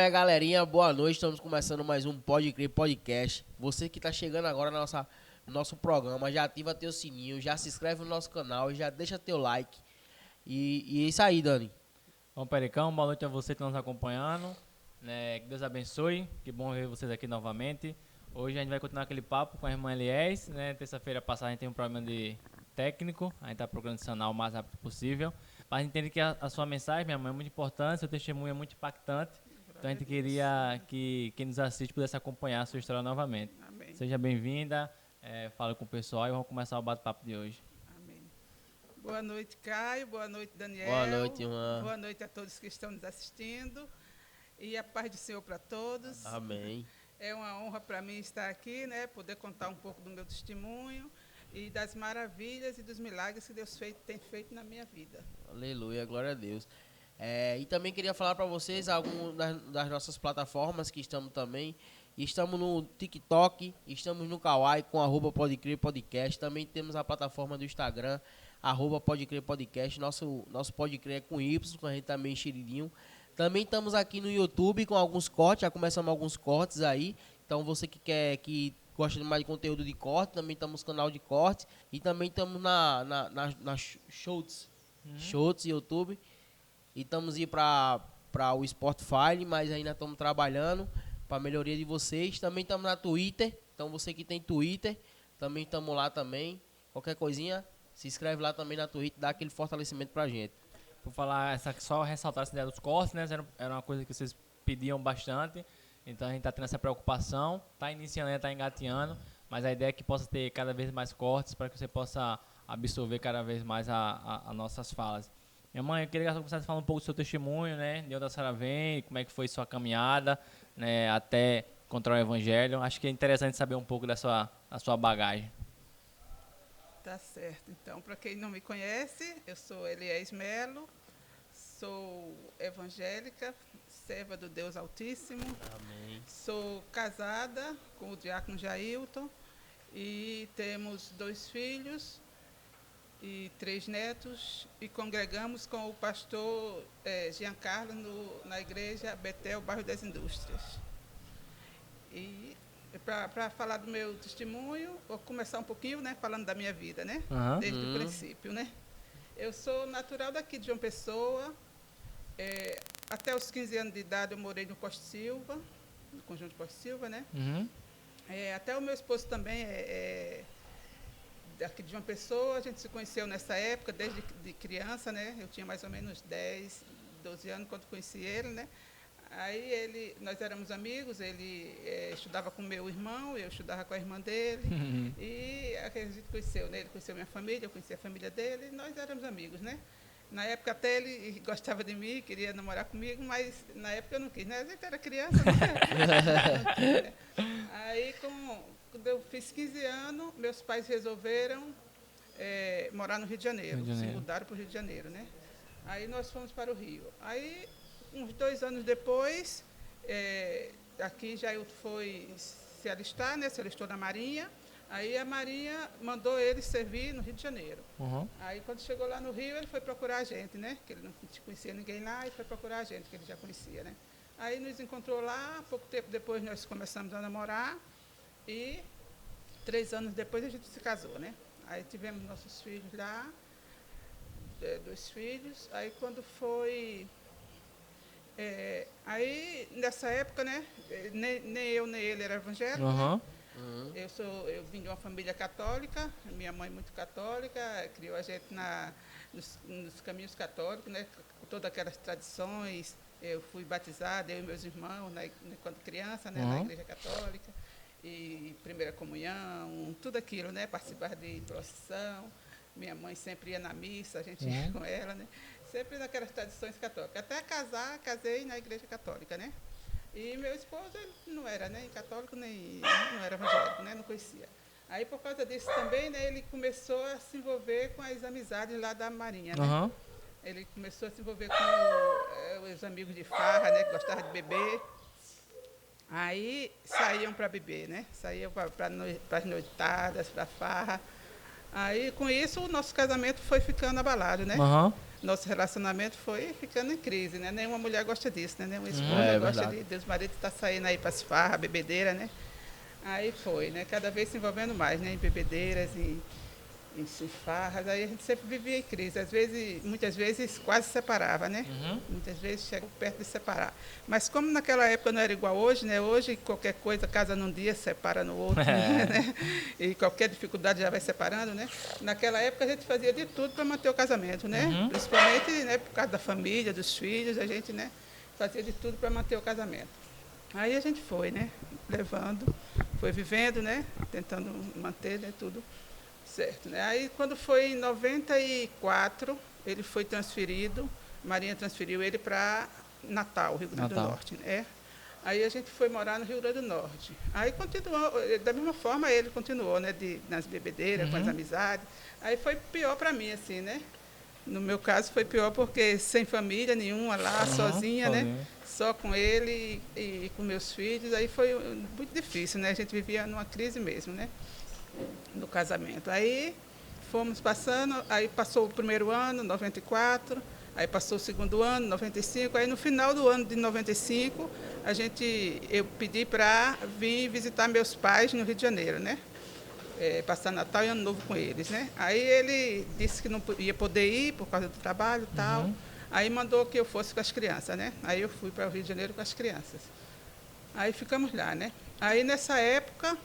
aí, galerinha, boa noite. Estamos começando mais um Pode Crer Podcast. Você que tá chegando agora no nosso programa, já ativa teu sininho, já se inscreve no nosso canal, já deixa teu like. E é isso aí, Dani. Bom, Pericão, boa noite a você que está nos acompanhando. Que Deus abençoe, que bom ver vocês aqui novamente. Hoje a gente vai continuar aquele papo com a irmã Eliés, né? Terça-feira passada a gente tem um problema de técnico, a gente está procurando sanar o mais rápido possível. Mas a gente entende que a sua mensagem, minha mãe, é muito importante, seu testemunho é muito impactante. Então a gente queria que quem nos assiste pudesse acompanhar a sua história novamente. Amém. Seja bem-vinda, fala com o pessoal e vamos começar o bate-papo de hoje. Amém. Boa noite, Caio. Boa noite, Daniel. Boa noite, irmã. Boa noite a todos que estão nos assistindo. E a paz do Senhor para todos. Amém. É uma honra para mim estar aqui, né? Poder contar um pouco do meu testemunho e das maravilhas e dos milagres que Deus tem feito na minha vida. Aleluia, glória a Deus. E também queria falar para vocês algumas das nossas plataformas que estamos também. Estamos no TikTok, estamos no Kawaii com @Pode Crer Podcast. Também temos a plataforma do Instagram, @Pode Crer Podcast. Nosso Pode Crer é com Y, com a gente também enxeridinho. Também estamos aqui no YouTube com alguns cortes, já começamos alguns cortes aí. Então você que gosta de mais de conteúdo de corte, também estamos no canal de corte. E também estamos na Shorts, Shorts YouTube. E estamos aí para o Spotify, mas ainda estamos trabalhando para a melhoria de vocês. Também estamos na Twitter, então você que tem Twitter, também estamos lá também. Qualquer coisinha, se inscreve lá também na Twitter, dá aquele fortalecimento pra gente. Por falar, só ressaltar essa ideia dos cortes, né? Era uma coisa que vocês pediam bastante. Então a gente está tendo essa preocupação. Está iniciando, está engateando. Mas a ideia é que possa ter cada vez mais cortes para que você possa absorver cada vez mais as nossas falas. Minha mãe, eu queria que você começasse a falar um pouco do seu testemunho, né? De onde a senhora vem, como é que foi sua caminhada, né? Até encontrar o Evangelho. Acho que é interessante saber um pouco da sua bagagem. Tá certo. Então, para quem não me conhece, eu sou Eliés Melo, sou evangélica, serva do Deus Altíssimo. Amém. Sou casada com o diácono Jailton e temos 2 filhos e 3 netos e congregamos com o pastor Giancarlo na igreja Betel, bairro das Indústrias. E para falar do meu testemunho, vou começar um pouquinho, né, falando da minha vida, né? Desde o princípio, né? Eu sou natural daqui de João Pessoa. Até os 15 anos de idade eu morei no Costa Silva, no conjunto Costa Silva, né? Até o meu esposo também é daqui de João Pessoa. A gente se conheceu nessa época, desde de criança, né? Eu tinha mais ou menos 10, 12 anos quando conheci ele, né? Aí nós éramos amigos, ele estudava com meu irmão, eu estudava com a irmã dele. E a gente conheceu, né? Ele conheceu minha família, eu conheci a família dele, e nós éramos amigos, né? Na época até ele gostava de mim, queria namorar comigo, mas na época eu não quis, né? A gente era criança, né? Aí, quando eu fiz 15 anos, meus pais resolveram morar no Rio de Janeiro, se mudaram para o Rio de Janeiro, né? Aí nós fomos para o Rio. Aí, uns 2 anos depois, aqui Jailton foi se alistar, né? Se alistou na Marinha. Aí a Marinha mandou ele servir no Rio de Janeiro. Aí quando chegou lá no Rio, ele foi procurar a gente, né? Que ele não conhecia ninguém lá e foi procurar a gente, que ele já conhecia, né? Aí nos encontrou lá, pouco tempo depois nós começamos a namorar e 3 anos depois a gente se casou, né? Aí tivemos nossos filhos lá, 2 filhos. Aí quando foi... aí nessa época, né? Nem eu nem ele era evangélico, né? Eu vim de uma família católica, minha mãe muito católica, criou a gente nos caminhos católicos, né? Com todas aquelas tradições. Eu fui batizada, eu e meus irmãos, quando criança, né? Na igreja católica, e primeira comunhão, tudo aquilo, né? Participar de procissão. Minha mãe sempre ia na missa, a gente ia com ela, né? Sempre naquelas tradições católicas. Até casei na igreja católica, né? E meu esposo, ele não era nem católico, nem não era evangélico, né? Não conhecia. Aí, por causa disso também, né, ele começou a se envolver com as amizades lá da Marinha, né? Ele começou a se envolver com os amigos de farra, né? Que gostavam de beber. Aí, saíam para beber, né? Saíam para as noitadas, para farra. Aí, com isso, o nosso casamento foi ficando abalado, né? nosso relacionamento foi ficando em crise, né? Nenhuma mulher gosta disso, né? Nenhuma esposa gosta verdade. de Deus, o marido está saindo aí para as farras, bebedeira, né? Aí foi, né? Cada vez se envolvendo mais, né? Em bebedeiras, em farras, aí a gente sempre vivia em crise. Às vezes, muitas vezes quase separava, né? Muitas vezes chegou perto de separar. Mas como naquela época não era igual hoje, né? Hoje qualquer coisa casa num dia, separa no outro, né? E qualquer dificuldade já vai separando, né? Naquela época a gente fazia de tudo para manter o casamento, né? Principalmente, né, por causa da família, dos filhos, a gente, né, fazia de tudo para manter o casamento. Aí a gente foi, né? Levando, foi vivendo, né? Tentando manter, né, tudo certo, né? Aí, quando foi em 94, ele foi transferido, a Marinha transferiu ele para Natal, Rio Grande do Norte, né? Aí a gente foi morar no Rio Grande do Norte. Aí continuou, da mesma forma ele continuou, né? Nas bebedeiras, com as amizades. Aí foi pior para mim, assim, né? No meu caso foi pior porque sem família nenhuma lá, sozinha, né? Só com ele e com meus filhos. Aí foi muito difícil, né? A gente vivia numa crise mesmo, né? No casamento. Aí fomos passando, aí passou o primeiro ano, 94, aí passou o segundo ano, 95, aí no final do ano de 95, eu pedi para vir visitar meus pais no Rio de Janeiro, né? Passar Natal e Ano Novo com eles, né? Aí ele disse que não ia poder ir por causa do trabalho e tal, aí mandou que eu fosse com as crianças, né? Aí eu fui para o Rio de Janeiro com as crianças. Aí ficamos lá, né? Aí nessa época,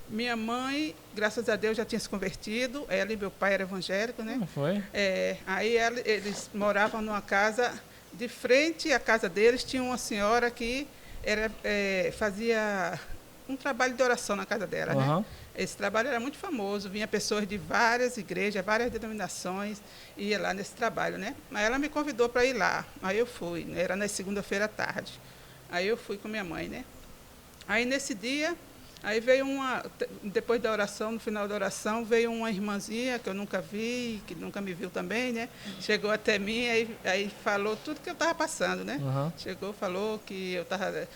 minha mãe, graças a Deus, já tinha se convertido. Ela e meu pai eram evangélicos, né? Foi? Aí eles moravam numa casa, de frente à casa deles tinha uma senhora que fazia um trabalho de oração na casa dela, né? Esse trabalho era muito famoso, vinha pessoas de várias igrejas, várias denominações, ia lá nesse trabalho, né? Aí ela me convidou para ir lá, aí eu fui, né? Era na segunda-feira à tarde. Aí eu fui com minha mãe, né? Aí nesse dia, aí veio depois da oração, no final da oração, veio uma irmãzinha que eu nunca vi, que nunca me viu também, né? Chegou até mim, aí falou tudo que eu estava passando, né? Chegou, falou que eu estava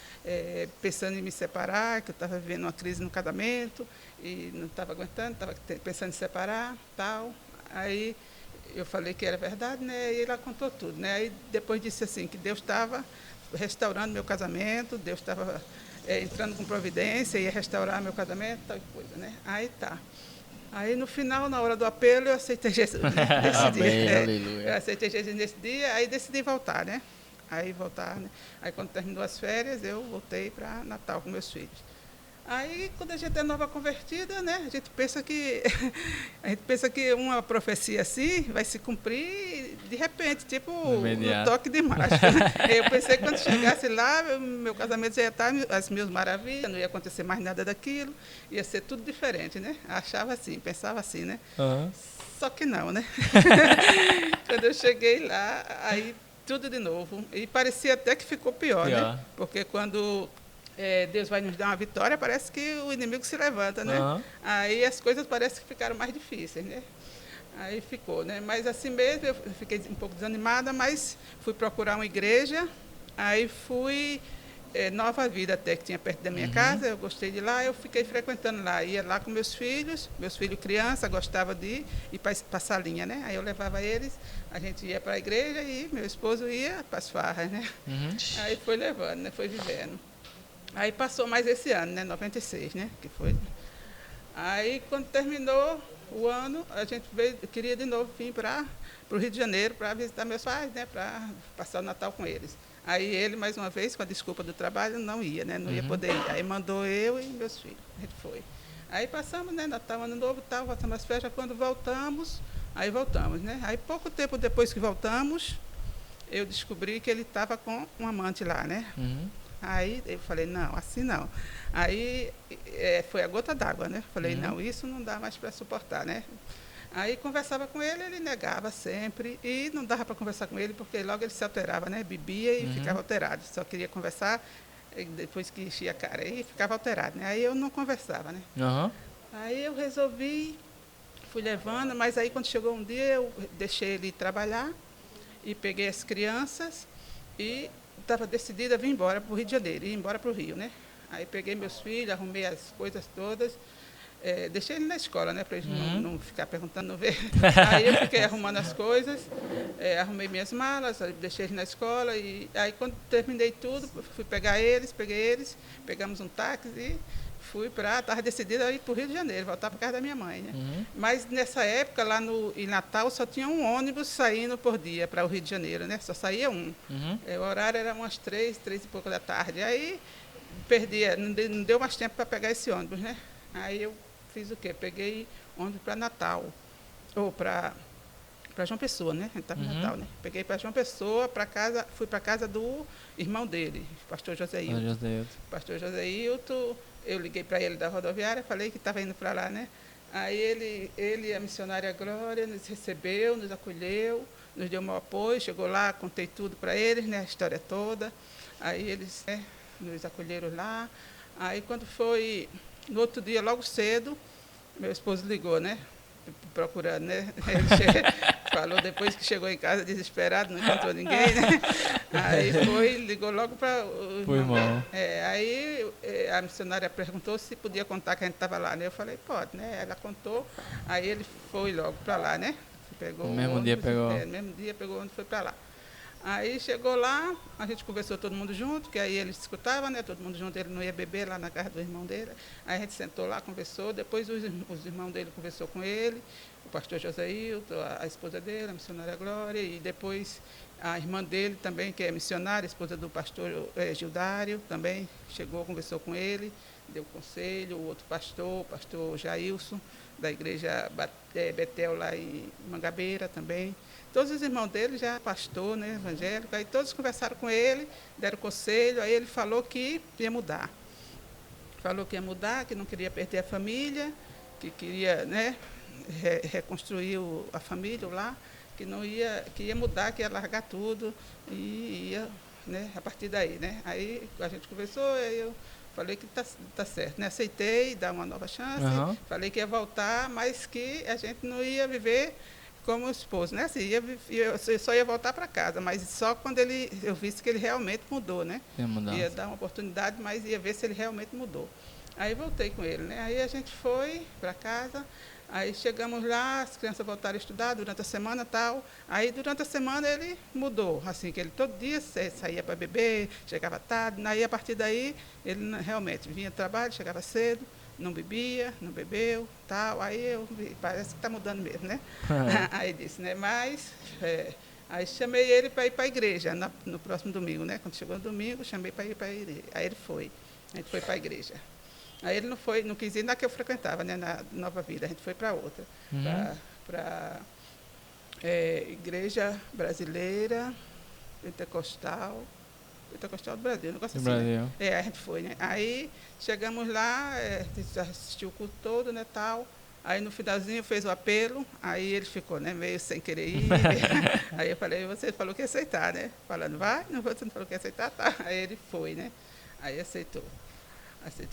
pensando em me separar, que eu estava vivendo uma crise no casamento, e não estava aguentando, estava pensando em separar, tal. Aí eu falei que era verdade, né? E ela contou tudo, né? Aí depois disse assim, que Deus estava restaurando meu casamento, Deus estava entrando com providência, ia restaurar meu casamento, tal coisa, né? Aí tá. Aí no final, na hora do apelo, eu aceitei Jesus nesse dia. Aleluia. Eu aceitei Jesus nesse dia, aí decidi voltar, né? Aí voltar, né? Aí quando terminou as férias, eu voltei para Natal com meus filhos. Aí, quando a gente é nova convertida, né, a gente pensa que uma profecia assim vai se cumprir de repente, tipo no toque de mágica. Eu pensei que quando chegasse lá, meu casamento já ia estar às mil maravilhas, não ia acontecer mais nada daquilo, ia ser tudo diferente, né? Achava assim, pensava assim, né? Só que não, né? Quando eu cheguei lá, aí tudo de novo. E parecia até que ficou pior, né? Porque quando Deus vai nos dar uma vitória, parece que o inimigo se levanta, né? Aí as coisas parecem que ficaram mais difíceis, né? Aí ficou, né? Mas assim mesmo, eu fiquei um pouco desanimada, mas fui procurar uma igreja, aí fui Nova Vida até, que tinha perto da minha casa, eu gostei de lá, eu fiquei frequentando lá, ia lá com meus filhos criança, gostava de ir para a salinha, né? Aí eu levava eles, a gente ia para a igreja e meu esposo ia para as farras, né? Aí foi levando, né? Foi vivendo. Aí passou mais esse ano, né? 96, né? Que foi. Aí, quando terminou o ano, a gente queria de novo vir para o Rio de Janeiro para visitar meus pais, né? Para passar o Natal com eles. Aí ele, mais uma vez, com a desculpa do trabalho, não ia, né? Não ia poder ir. Aí mandou eu e meus filhos. A gente foi. Aí passamos, né? Natal, Ano Novo, tal, voltamos às festas. Quando voltamos, aí voltamos, né? Aí pouco tempo depois que voltamos, eu descobri que ele estava com um amante lá, né? Aí eu falei, não, assim não. Aí foi a gota d'água, né? Falei, não, isso não dá mais para suportar, né? Aí conversava com ele, ele negava sempre, e não dava para conversar com ele, porque logo ele se alterava, né? Bebia e ficava alterado. Só queria conversar depois que enchia a cara, e ficava alterado, né? Aí eu não conversava, né? Aí eu resolvi, fui levando, mas aí quando chegou um dia, eu deixei ele trabalhar, e peguei as crianças, e estava decidida a vir embora para o Rio de Janeiro, ir embora para o Rio, né? Aí peguei meus filhos, arrumei as coisas todas, deixei ele na escola, né, para eles não ficar perguntando, não ver. Aí eu fiquei arrumando as coisas, arrumei minhas malas, deixei eles na escola, e aí quando terminei tudo, peguei eles, pegamos um táxi e estava decidida a ir para o Rio de Janeiro, voltar para casa da minha mãe, né? Mas nessa época, lá em Natal, só tinha um ônibus saindo por dia para o Rio de Janeiro, né? Só saía um. O horário era umas 3 e pouco da tarde. Aí perdia, não deu mais tempo para pegar esse ônibus, né? Aí eu fiz o quê? Peguei ônibus para Natal, ou para João Pessoa, né? A gente estava em Natal, né? Peguei para João Pessoa, fui para casa do irmão dele, pastor José Hilton. Pastor José Hilton, eu liguei para ele da rodoviária, falei que estava indo para lá, né? Aí ele, a missionária Glória, nos recebeu, nos acolheu, nos deu meu apoio, chegou lá, contei tudo para eles, né? A história toda. Aí eles nos acolheram lá. Aí quando foi no outro dia, logo cedo, meu esposo ligou, né? Procurando, né? Ele falou depois que chegou em casa desesperado, não encontrou ninguém, né? Aí ligou logo para o irmão. Aí a missionária perguntou se podia contar que a gente estava lá, né? Eu falei, pode, né? Ela contou, aí ele foi logo para lá, né? Pegou no mesmo dia pegou. No mesmo dia pegou onde foi para lá. Aí chegou lá, a gente conversou todo mundo junto, que aí ele escutava, né? Todo mundo junto, ele não ia beber lá na casa do irmão dele. Aí a gente sentou lá, conversou, depois os irmãos dele conversou com ele, o pastor José Hilton, a esposa dele, a missionária Glória, e depois a irmã dele também, que é missionária, a esposa do pastor Gildário, também chegou, conversou com ele, deu conselho, o outro pastor, o pastor Jailson, da igreja Betel lá em Mangabeira também. Todos os irmãos dele já pastor, né, evangélico, aí todos conversaram com ele, deram conselho, aí ele falou que ia mudar. Falou que ia mudar, que não queria perder a família, que queria, né, reconstruir a família lá, que ia mudar, que ia largar tudo e ia, né, a partir daí, né. Aí a gente conversou, aí eu falei que tá certo, né, aceitei, dar uma nova chance, falei que ia voltar, mas que a gente não ia viver como esposo, né? Assim, eu só ia voltar para casa, mas só quando eu visse que ele realmente mudou, né? Ia dar uma oportunidade, mas ia ver se ele realmente mudou. Aí voltei com ele, né? Aí a gente foi para casa, aí chegamos lá, as crianças voltaram a estudar durante a semana e tal. Aí durante a semana ele mudou, assim, que ele todo dia saía para beber, chegava tarde, aí a partir daí ele realmente vinha do trabalho, chegava cedo, não bebia, não bebeu, tal. Aí eu vi, parece que está mudando mesmo, né? Aí disse, né? Mas aí chamei ele para ir para a igreja no próximo domingo, né? Quando chegou no domingo, chamei para ir para a igreja. Aí ele foi. A gente foi para a igreja. Aí ele não quis ir na que eu frequentava, né? Na Nova Vida. A gente foi para outra, para Igreja Brasileira Pentecostal do Brasil, um negócio assim, né? A gente foi, né? Aí chegamos lá, assistiu o culto todo, né, tal. Aí no finalzinho fez o apelo, aí ele ficou, né, meio sem querer ir. Aí eu falei, você falou que ia aceitar, né? Falando, vai, você não falou que ia aceitar, tá. Aí ele foi, né? Aí aceitou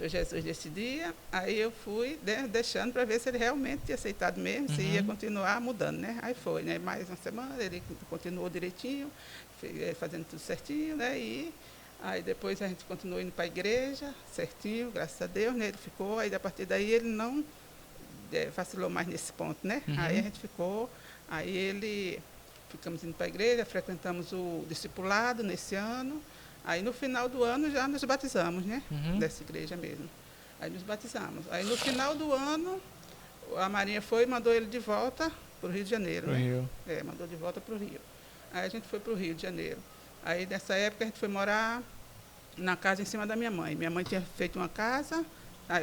Jesus nesse dia. Aí eu fui, né, deixando para ver se ele realmente tinha aceitado mesmo, se ia continuar mudando, né? Aí foi, né? Mais uma semana, ele continuou direitinho, fazendo tudo certinho, né? E aí depois a gente continuou indo para a igreja, certinho, graças a Deus, né? Ele ficou, aí a partir daí ele não vacilou mais nesse ponto, né? Aí a gente ficou, ficamos indo para a igreja, frequentamos o discipulado nesse ano. Aí no final do ano já nos batizamos, né? Dessa igreja mesmo. Aí nos batizamos. Aí no final do ano, a Marinha foi e mandou ele de volta para o Rio de Janeiro. Pro Rio. Mandou de volta para o Rio. Aí a gente foi para o Rio de Janeiro. Aí nessa época a gente foi morar na casa em cima da minha mãe. Minha mãe tinha feito uma casa,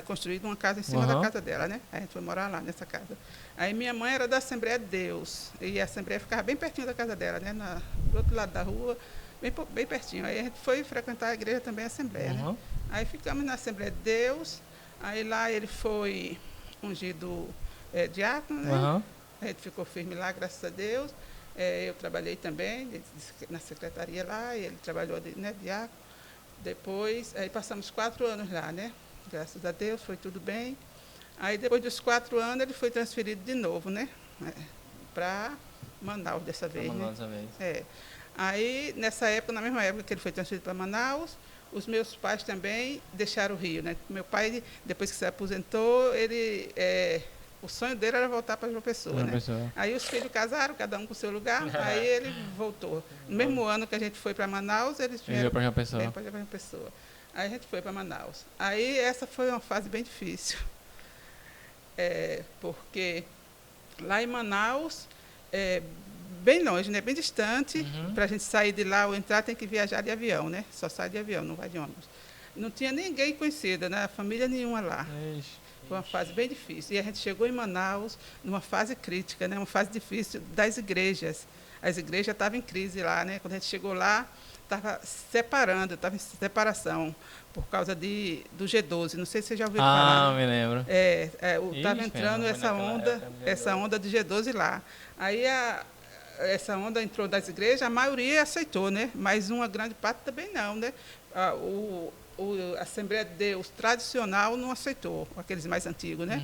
construído uma casa em cima da casa dela, né? Aí a gente foi morar lá nessa casa. Aí minha mãe era da Assembleia de Deus. E a Assembleia ficava bem pertinho da casa dela, né? Do outro lado da rua, bem pertinho. Aí a gente foi frequentar a igreja também, a Assembleia, né? Aí ficamos na Assembleia de Deus. Aí lá ele foi ungido diácono, né? A gente ficou firme lá, graças a Deus. Eu trabalhei também na secretaria lá, ele trabalhou de diácono. Depois, aí passamos 4 anos lá, né? Graças a Deus, foi tudo bem. Aí depois dos 4 anos ele foi transferido de novo, né? Para Manaus dessa vez, né? Aí nessa época, na mesma época que ele foi transferido para Manaus, os meus pais também deixaram o Rio, né? Meu pai, depois que se aposentou, o sonho dele era voltar para João Pessoa, né? Aí os filhos casaram, cada um com o seu lugar, aí ele voltou. No mesmo ano que a gente foi para Manaus, eles vieram para João Pessoa. Aí a gente foi para Manaus. Aí essa foi uma fase bem difícil, porque lá em Manaus, bem longe, né? Bem distante, para a gente sair de lá ou entrar tem que viajar de avião, né? Só sai de avião, não vai de ônibus. Não tinha ninguém conhecido, né? Família nenhuma lá. Foi uma fase bem difícil. E a gente chegou em Manaus numa fase crítica, né? Uma fase difícil das igrejas. As igrejas estavam em crise lá, né? Quando a gente chegou lá, estava em separação por causa do G12. Não sei se você já ouviu falar. Ah, me lembro. Estava entrando essa onda de G12 lá. Aí essa onda entrou das igrejas, a maioria aceitou, né? Mas uma grande parte também não, né? A Assembleia de Deus tradicional não aceitou, aqueles mais antigos, né?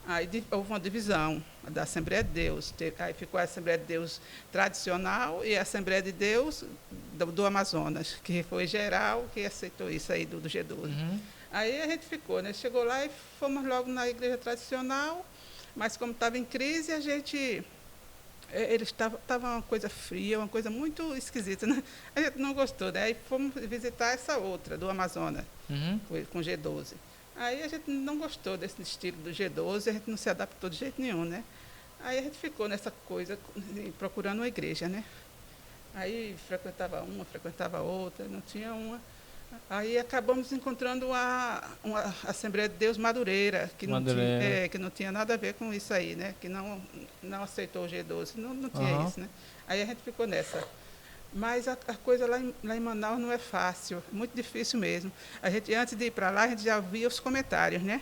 Aí houve uma divisão da Assembleia de Deus. Aí ficou a Assembleia de Deus tradicional e a Assembleia de Deus do Amazonas, que foi geral, que aceitou isso aí do G12. Aí a gente ficou, né? Chegou lá e fomos logo na igreja tradicional, mas como estava em crise, a gente... Estava uma coisa fria, uma coisa muito esquisita, né? A gente não gostou, né? Aí fomos visitar essa outra, do Amazonas, com G12. Aí a gente não gostou desse estilo do G12, a gente não se adaptou de jeito nenhum, né? Aí a gente ficou nessa coisa, procurando uma igreja, né? Aí frequentava uma, frequentava outra, não tinha uma. Aí acabamos encontrando uma Assembleia de Deus Madureira, que não tinha nada a ver com isso aí, né? Que não aceitou o G12, não tinha isso, né? Aí a gente ficou nessa. Mas a coisa lá em Manaus não é fácil, muito difícil mesmo. A gente, antes de ir para lá, a gente já via os comentários, né?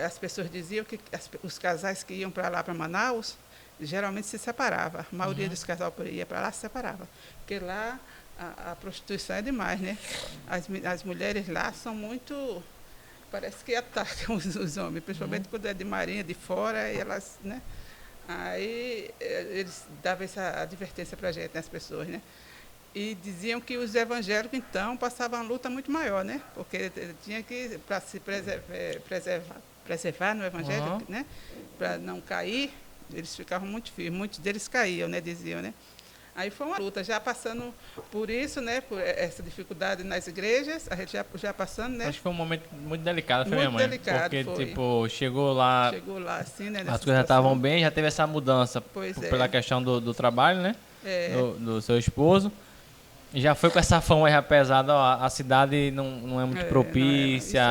As pessoas diziam que os casais que iam para lá, para Manaus, geralmente se separavam. A maioria dos casais que ia para lá se separava. Porque lá a prostituição é demais, né? As mulheres lá são muito... Parece que atacam os homens, principalmente quando é de marinha, de fora, e elas, né? Aí eles davam essa advertência para a gente, né, as pessoas, né? E diziam que os evangélicos, então, passavam uma luta muito maior, né? Porque tinha que, para se preservar no evangelho, né? Para não cair, eles ficavam muito firmes. Muitos deles caíam, né? Diziam, né? Aí foi uma luta, já passando por isso, né? Por essa dificuldade nas igrejas, a gente já passando, né? Acho que foi um momento muito delicado, foi, muito minha mãe? Delicado, porque, foi. tipo, chegou lá assim, né? As coisas já estavam bem, já teve essa mudança pela questão do trabalho, né? Do seu esposo. E já foi com essa fama já pesada, ó, a cidade não é muito propícia,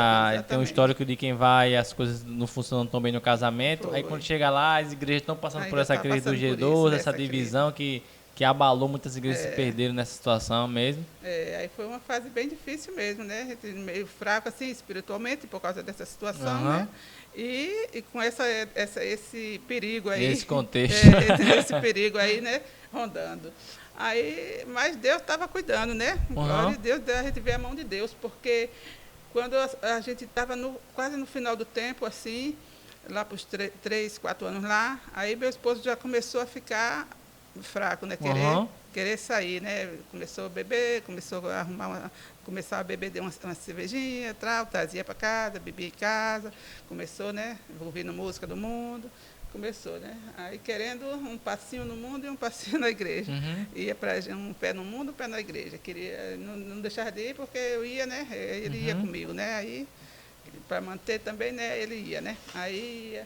tem um histórico de quem vai e as coisas não funcionam tão bem no casamento. Aí quando chega lá, as igrejas estão passando por essa crise do G12, essa divisão que abalou, muitas igrejas se perderam nessa situação mesmo. Aí foi uma fase bem difícil mesmo, né? A gente meio fraco assim espiritualmente por causa dessa situação, né? E com esse perigo aí. Esse contexto. Esse perigo aí, né? Rondando. Aí, mas Deus estava cuidando, né? Glória a Deus, a gente vê a mão de Deus, porque quando a gente estava quase no final do tempo, assim, lá para os 3, 4 anos lá, aí meu esposo já começou a ficar fraco, né? Querer sair, né? Começou a beber, começou a beber de uma cervejinha, trazia para casa, bebia em casa, começou, né? Ouvindo música do mundo. Começou, né? Aí querendo um passinho no mundo e um passinho na igreja. Ia para um pé no mundo, um pé na igreja. Queria, não deixar de ir porque eu ia, né? Ele ia comigo, né? Aí, para manter também, né? Ele ia, né? Aí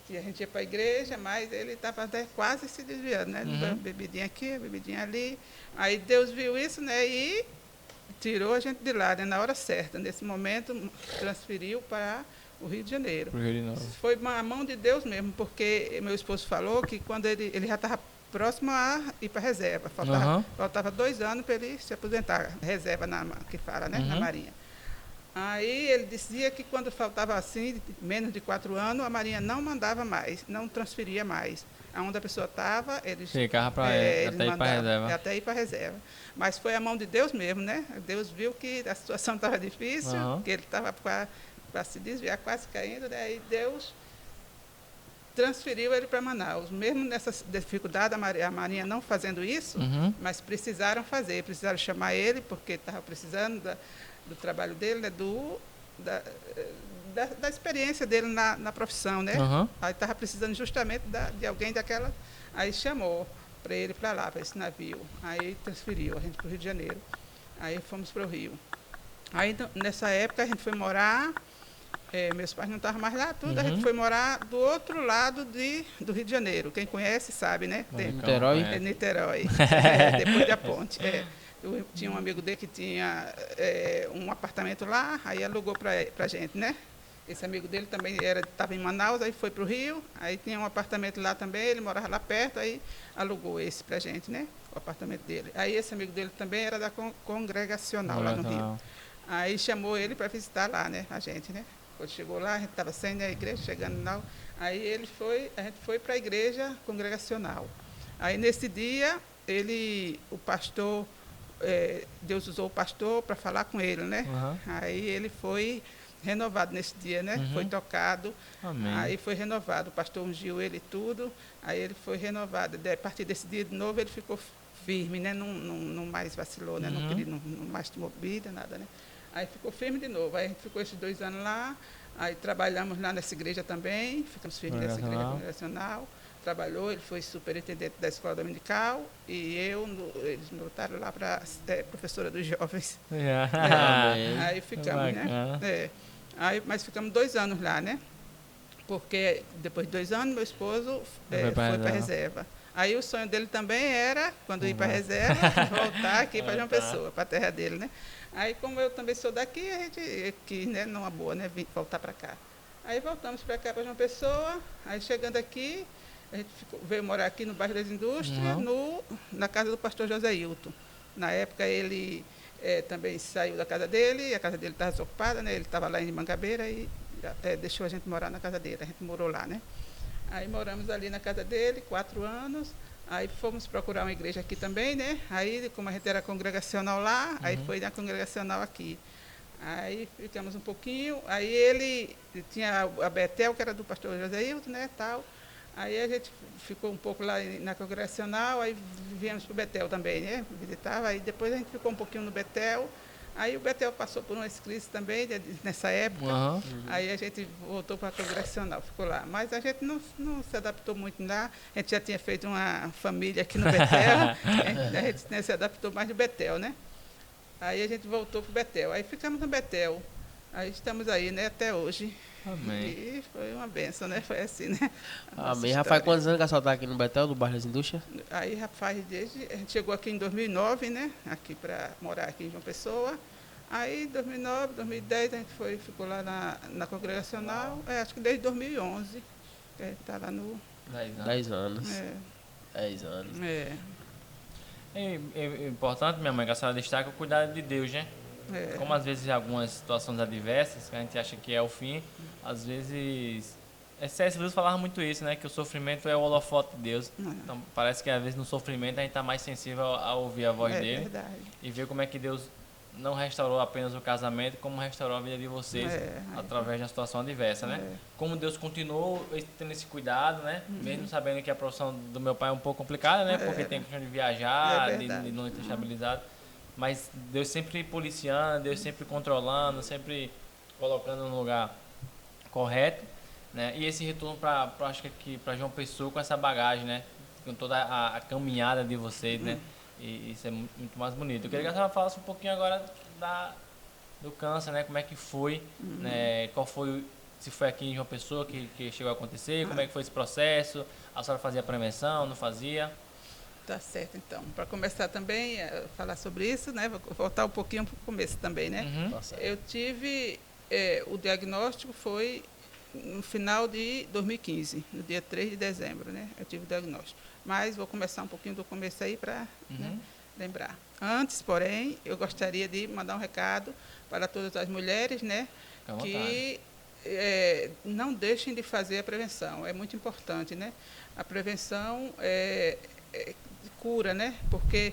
a gente ia para a igreja, mas ele estava até quase se desviando, né? Bebidinha aqui, bebidinha ali. Aí Deus viu isso, né? E tirou a gente de lá, né? Na hora certa. Nesse momento, transferiu para o Rio de Janeiro. Foi uma mão de Deus mesmo, porque meu esposo falou que quando ele já estava próximo a ir para a reserva, faltava 2 anos para ele se aposentar, reserva que fala, né, na Marinha. Aí ele dizia que quando faltava assim, menos de 4 anos, a Marinha não mandava mais, não transferia mais. Aonde a pessoa estava, eles ficava para até ir para a reserva. Até ir para a reserva. Mas foi a mão de Deus mesmo, né? Deus viu que a situação estava difícil, que ele estava para se desviar, quase caindo, né? Aí Deus transferiu ele para Manaus. Mesmo nessa dificuldade, a Marinha não fazendo isso, mas precisaram fazer, precisaram chamar ele, porque estava precisando do trabalho dele, né, da experiência dele na profissão, né? Aí estava precisando justamente de alguém daquela, aí chamou para ele para lá, para esse navio. Aí transferiu a gente para o Rio de Janeiro. Aí fomos para o Rio. Aí nessa época a gente foi morar, meus pais não estavam mais lá, tudo, a gente foi morar do outro lado do Rio de Janeiro. Quem conhece sabe, né? Niterói? Niterói, depois da ponte. Eu tinha um amigo dele que tinha um apartamento lá, aí alugou para a gente, né? Esse amigo dele também estava em Manaus, aí foi para o Rio, aí tinha um apartamento lá também, ele morava lá perto, aí alugou esse para a gente, né? O apartamento dele. Aí esse amigo dele também era da congregacional lá no Rio. Aí chamou ele para visitar lá, né? A gente, né? Quando chegou lá, a gente estava saindo da igreja, chegando lá, aí a gente foi para a igreja congregacional. Aí nesse dia, o pastor, Deus usou o pastor para falar com ele, né? Aí ele foi renovado nesse dia, né? Foi tocado, Amém. Aí foi renovado, o pastor ungiu ele tudo, aí ele foi renovado. A partir desse dia de novo ele ficou firme, né? Não mais vacilou, né? Não mais tomou bebida, nada, né? Aí ficou firme de novo, aí a gente ficou esses 2 anos lá, aí trabalhamos lá nessa igreja também, ficamos firmes nessa igreja congregacional, trabalhou, ele foi superintendente da escola dominical e eles me botaram lá para professora dos jovens. Aí ficamos, né? Mas ficamos 2 anos lá, né? Porque depois de 2 anos, meu esposo foi para a reserva. Aí o sonho dele também era, quando ir para a reserva, voltar aqui para João Pessoa, para a terra dele, né? Aí, como eu também sou daqui, a gente quis, né, numa boa, né, voltar para cá. Aí voltamos para cá, para João Pessoa, aí chegando aqui, a gente veio morar aqui no bairro das Indústrias, na casa do pastor José Hilton. Na época ele também saiu da casa dele, a casa dele estava desocupada, né, ele estava lá em Mangabeira e deixou a gente morar na casa dele, a gente morou lá, né. Aí moramos ali na casa dele, 4 anos, aí fomos procurar uma igreja aqui também, né? Aí, como a gente era congregacional lá, aí foi na congregacional aqui. Aí ficamos um pouquinho, aí ele tinha a Betel, que era do pastor José Hilton, né, tal. Aí a gente ficou um pouco lá na congregacional, aí viemos para o Betel também, né? Visitava, aí depois a gente ficou um pouquinho no Betel. Aí o Betel passou por uma crise também, nessa época. Aí a gente voltou para a congregacional, ficou lá. Mas a gente não se adaptou muito lá. A gente já tinha feito uma família aqui no Betel. A gente né, se adaptou mais no Betel, né? Aí a gente voltou para o Betel. Aí ficamos no Betel. Aí estamos aí, né, até hoje. Amém. E foi uma benção, né? Foi assim, né? Amém. Rafael, quantos anos que a senhora está aqui no Betel, do bairro das Indústrias? Aí, rapaz, a gente chegou aqui em 2009, né? Aqui para morar aqui em João Pessoa. Aí, 2009, 2010, a gente ficou lá na congregacional. Acho que desde 2011, que a gente está lá no... 10 anos. 10 anos. É importante, minha mãe, que a senhora destaca o cuidado de Deus, né? Como às vezes em algumas situações adversas, que a gente acha que é o fim, às vezes... C.S. Lewis falava muito isso, né? Que o sofrimento é o holofote de Deus. Então, parece que às vezes no sofrimento a gente está mais sensível a ouvir a voz dele. Verdade. E ver como é que Deus não restaurou apenas o casamento, como restaurou a vida de vocês através de uma situação adversa, né? Como Deus continuou tendo esse cuidado, né? Mesmo sabendo que a profissão do meu pai é um pouco complicada, né? Porque tem questão de viajar, de não estar estabilizado. Mas Deus sempre policiando, Deus sempre controlando, sempre colocando no lugar correto, né? E esse retorno acho que para João Pessoa com essa bagagem, né? Com toda a caminhada de vocês, né? E isso é muito mais bonito. Eu queria que a senhora falasse um pouquinho agora do câncer, né? Como é que foi, né? Qual foi, se foi aqui em João Pessoa que chegou a acontecer, como é que foi esse processo? A senhora fazia prevenção, não fazia? Tá certo, então. Para começar também a falar sobre isso, né? Vou voltar um pouquinho para o começo também, né? Eu tive, o diagnóstico foi no final de 2015, no dia 3 de dezembro, né? Eu tive o diagnóstico. Mas vou começar um pouquinho do começo aí para lembrar. Antes, porém, eu gostaria de mandar um recado para todas as mulheres, né? Que não deixem de fazer a prevenção. É muito importante, né? A prevenção cura, né? Porque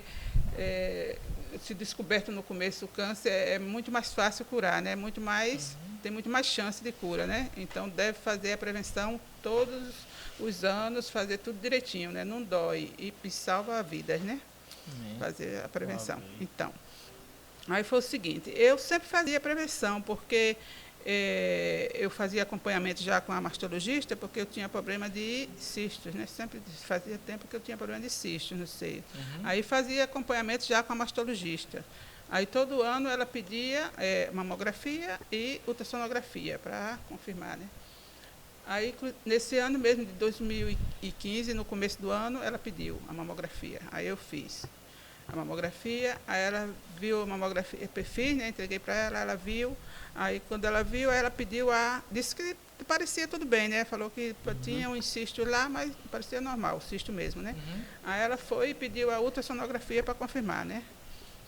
se descoberto no começo o câncer é muito mais fácil curar, né? Muito mais tem muito mais chance de cura, né? Então deve fazer a prevenção todos os anos, fazer tudo direitinho, né? Não dói e salva vidas, né? Fazer a prevenção. Amém. Então, aí foi o seguinte, eu sempre fazia prevenção, porque eu fazia acompanhamento já com a mastologista, porque eu tinha problema de cistos, né? Sempre fazia tempo que eu tinha problema de cistos no seio. Aí fazia acompanhamento já com a mastologista. Aí todo ano ela pedia mamografia e ultrassonografia para confirmar, né? Aí nesse ano mesmo de 2015, no começo do ano, ela pediu a mamografia. Aí eu fiz a mamografia, aí ela viu a mamografia, fiz, né? Entreguei para ela, ela viu. Aí quando ela viu, ela pediu disse que parecia tudo bem, né? Falou que tinha um cisto lá, mas parecia normal, o cisto mesmo, né? Aí ela foi e pediu a ultrassonografia para confirmar, né?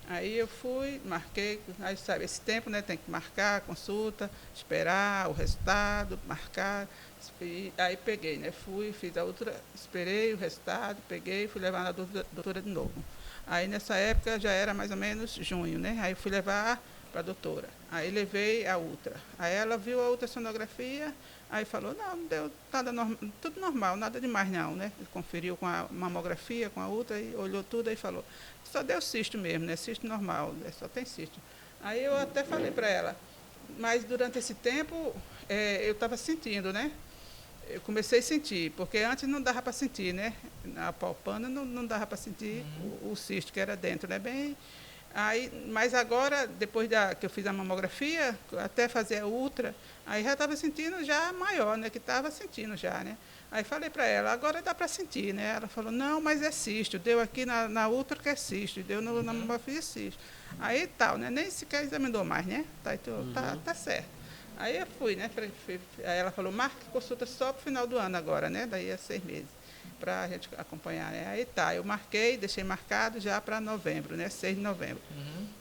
Aí eu fui, marquei, aí sabe, esse tempo, né, tem que marcar a consulta, esperar o resultado, marcar, aí peguei, né, fui, fiz a outra, esperei o resultado, peguei, fui levar na doutora de novo. Aí nessa época já era mais ou menos junho, né, aí fui levar para a doutora, aí levei a ultra, aí ela viu a ultrassonografia, aí falou, não deu nada, tudo normal, nada demais não, né, conferiu com a mamografia, com a ultra, e olhou tudo e falou, só deu cisto mesmo, né? Cisto normal, né? Só tem cisto. Aí eu até falei para ela, mas durante esse tempo eu estava sentindo, né? Eu comecei a sentir, porque antes não dava para sentir, né? Na palpando não dava para sentir o cisto que era dentro, né? Aí, mas agora, depois que eu fiz a mamografia, até fazer a ultra, aí já estava sentindo já maior, né? Que estava sentindo já, né? Aí falei para ela, agora dá para sentir, né? Ela falou, não, mas é cisto, deu aqui na ultra que é cisto, deu na mamografia cisto. Aí tal, né? Nem sequer examinou mais, né? Tá, então, tá certo. Aí eu fui, né? Aí ela falou, marque consulta só para o final do ano agora, né? Daí é 6 meses, para a gente acompanhar, né? Aí tá, eu marquei, deixei marcado já para novembro, né? 6 de novembro.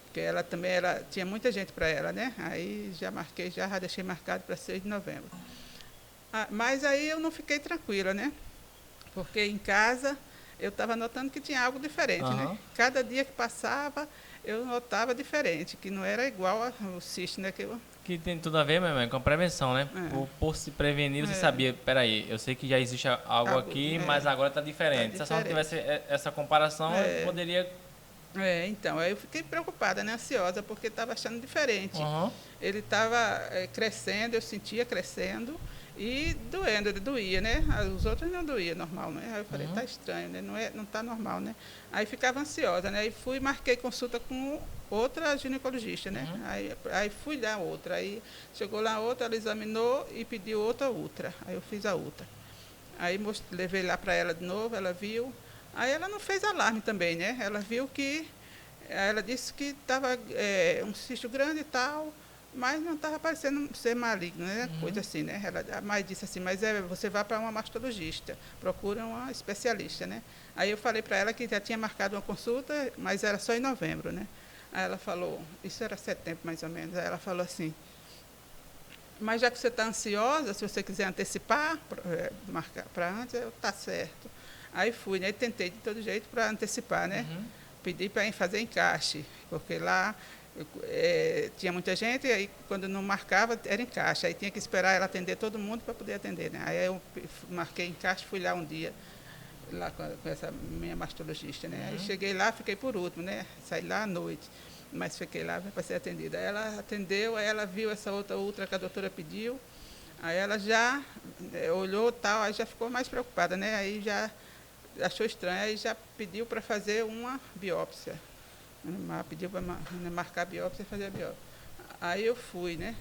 Porque ela também tinha muita gente para ela, né? Aí já marquei, já deixei marcado para 6 de novembro. Mas aí eu não fiquei tranquila, né? Porque em casa eu estava notando que tinha algo diferente, né? Cada dia que passava, eu notava diferente, que não era igual ao cisto, né? Que tem tudo a ver, minha mãe, com a prevenção, né? Por se prevenir, você sabia, peraí, eu sei que já existe algo aqui, mas agora está diferente. Se a senhora tivesse essa comparação, eu poderia... Então, aí eu fiquei preocupada, né? Ansiosa, porque estava achando diferente. Ele estava crescendo, eu sentia crescendo, e doendo, ele doía, né? Os outros não doía, normal, né? Aí eu falei, tá estranho, né? Não tá normal, né? Aí ficava ansiosa, né? Aí fui e marquei consulta com outra ginecologista, né? Aí fui lá outra, aí chegou lá outra, ela examinou e pediu outra ultra. Aí eu fiz a ultra. Aí levei lá para ela de novo, ela viu. Aí ela não fez alarme também, né? Ela viu que, ela disse que estava um cisto grande e tal, mas não estava parecendo ser maligno, né? Coisa assim, né? Mas disse assim, mas você vai para uma mastologista, procura uma especialista, né? Aí eu falei para ela que já tinha marcado uma consulta, mas era só em novembro, né? Aí ela falou, isso era setembro mais ou menos, aí ela falou assim, mas já que você está ansiosa, se você quiser antecipar, marcar para antes, tá certo. Aí fui, né? Tentei de todo jeito para antecipar, né? Pedi para fazer encaixe, porque lá tinha muita gente, e aí quando não marcava, era encaixe. Aí tinha que esperar ela atender todo mundo para poder atender, né? Aí eu marquei encaixe, fui lá um dia, lá com essa minha mastologista, né? Aí cheguei lá, fiquei por último, né? Saí lá à noite, mas fiquei lá para ser atendida. Aí ela atendeu, aí ela viu essa outra ultra que a doutora pediu, aí ela já olhou tal, aí já ficou mais preocupada, né? Aí já achou estranho, aí já pediu para fazer uma biópsia. Pediu para marcar a biópsia e fazer a biópsia. Aí eu fui, né?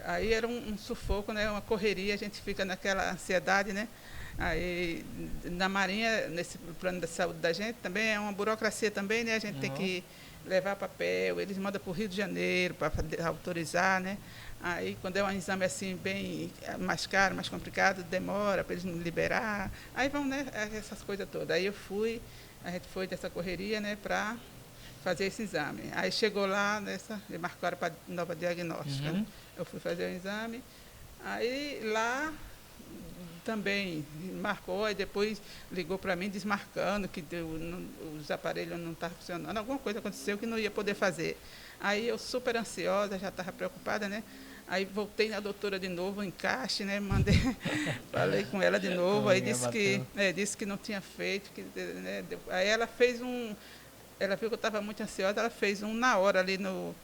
Aí era um sufoco, né? Uma correria, a gente fica naquela ansiedade, né? Aí na Marinha, nesse plano da saúde da gente, também é uma burocracia também, né? A gente tem que levar papel, eles mandam para o Rio de Janeiro para autorizar, né? Aí quando é um exame assim bem mais caro, mais complicado, demora para eles me liberar. Aí vão, né? Essas coisas todas. Aí a gente foi dessa correria, né? Para fazer esse exame. Aí chegou lá, marcaram para nova diagnóstica. Né? Eu fui fazer o exame. Aí lá também marcou, aí depois ligou para mim desmarcando que os aparelhos não estavam funcionando. Alguma coisa aconteceu que não ia poder fazer. Aí eu super ansiosa, já estava preocupada, né? Aí voltei na doutora de novo, encaixe, né? Mandei, falei com ela de novo, aí disse que não tinha feito, né? Aí ela fez ela viu que eu estava muito ansiosa, ela fez na hora ali no